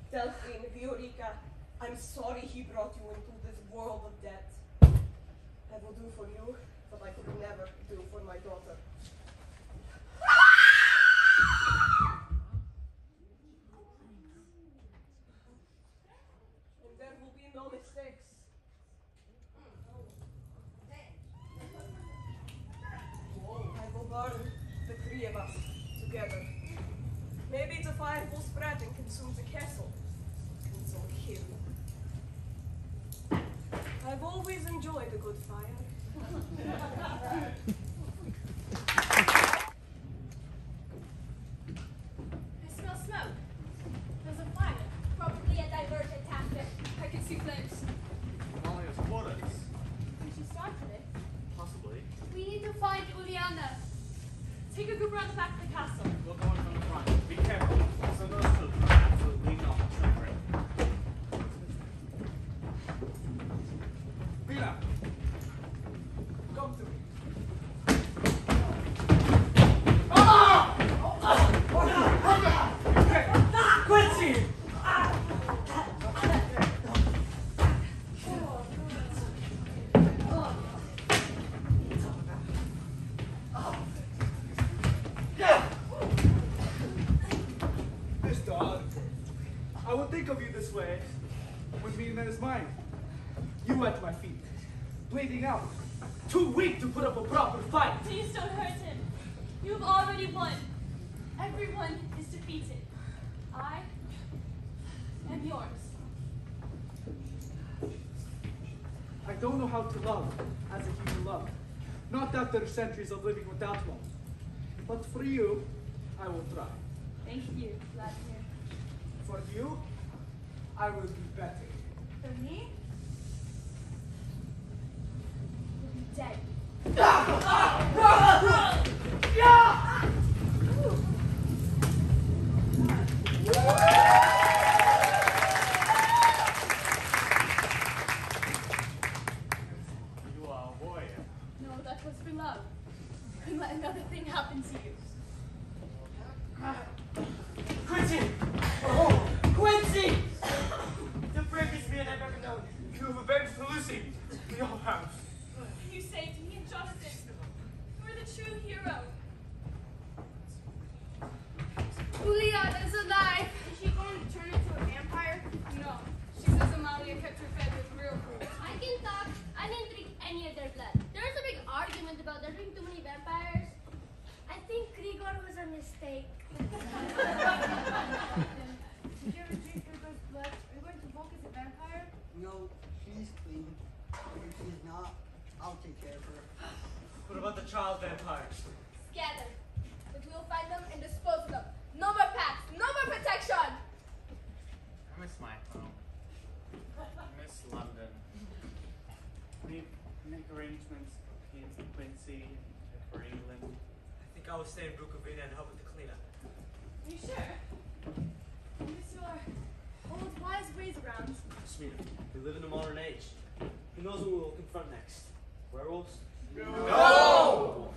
Speaker 2: Delphine, Viorica, I'm sorry he brought you into this world of debt. I will do for you what I could never do for my daughter. And there will be no mistakes. I will burn the three of us together. Maybe the fire will spread and consume the castle. And so him. I've always enjoyed a good fire.
Speaker 8: I smell smoke. There's a fire. Probably a diversion tactic. I can see flames.
Speaker 7: Amalia's quarters.
Speaker 8: Think she started it?
Speaker 7: Possibly.
Speaker 8: We need to find Uliana. Take a group around the back of the castle.
Speaker 7: We'll go in from the front. Be careful. Some of those children are absolutely not children.
Speaker 6: Vila, come to me.
Speaker 11: Quincy!
Speaker 6: God. I would think of you this way when Mina is mine. You at my feet, bleeding out, too weak to put up a proper fight.
Speaker 4: Please don't hurt him. You've already won. Everyone is defeated. I am yours.
Speaker 6: I don't know how to love as a human love. Not after centuries of living without one. But for you, I will try.
Speaker 4: Thank you, Vladimir.
Speaker 6: For you, I will do better.
Speaker 4: For me, you'll be dead.
Speaker 7: You are a warrior.
Speaker 4: No, that was for love. Couldn't let another thing happen to you.
Speaker 11: Quincy! Oh, Quincy! The bravest man I've ever known.
Speaker 9: You have avenged Lucy. We all have.
Speaker 4: You saved me and Jonathan. You were the true hero.
Speaker 8: Juliana is alive. Is she going to turn into a vampire?
Speaker 15: No. She says Amalia kept her fed with real food.
Speaker 13: I can talk. I didn't drink any of their blood. There was a big argument about there being too many vampires. I think Grigor was a mistake.
Speaker 8: Did you ever drink Grigor's blood? Are you going to invoke as a vampire?
Speaker 10: No, she's clean. If she's not, I'll take care of her.
Speaker 14: What about the child vampires?
Speaker 8: Scatter. But we'll find them and dispose of them. No more packs. No more protection.
Speaker 7: I miss my home. I miss London. We make arrangements for Quincy and for England.
Speaker 14: I think I will stay in Bukovina and help with the cleanup.
Speaker 4: Are you sure? You miss your old wise ways around.
Speaker 14: Smina, we live in the modern age. Who knows what we will confront next? Werewolves?
Speaker 9: No!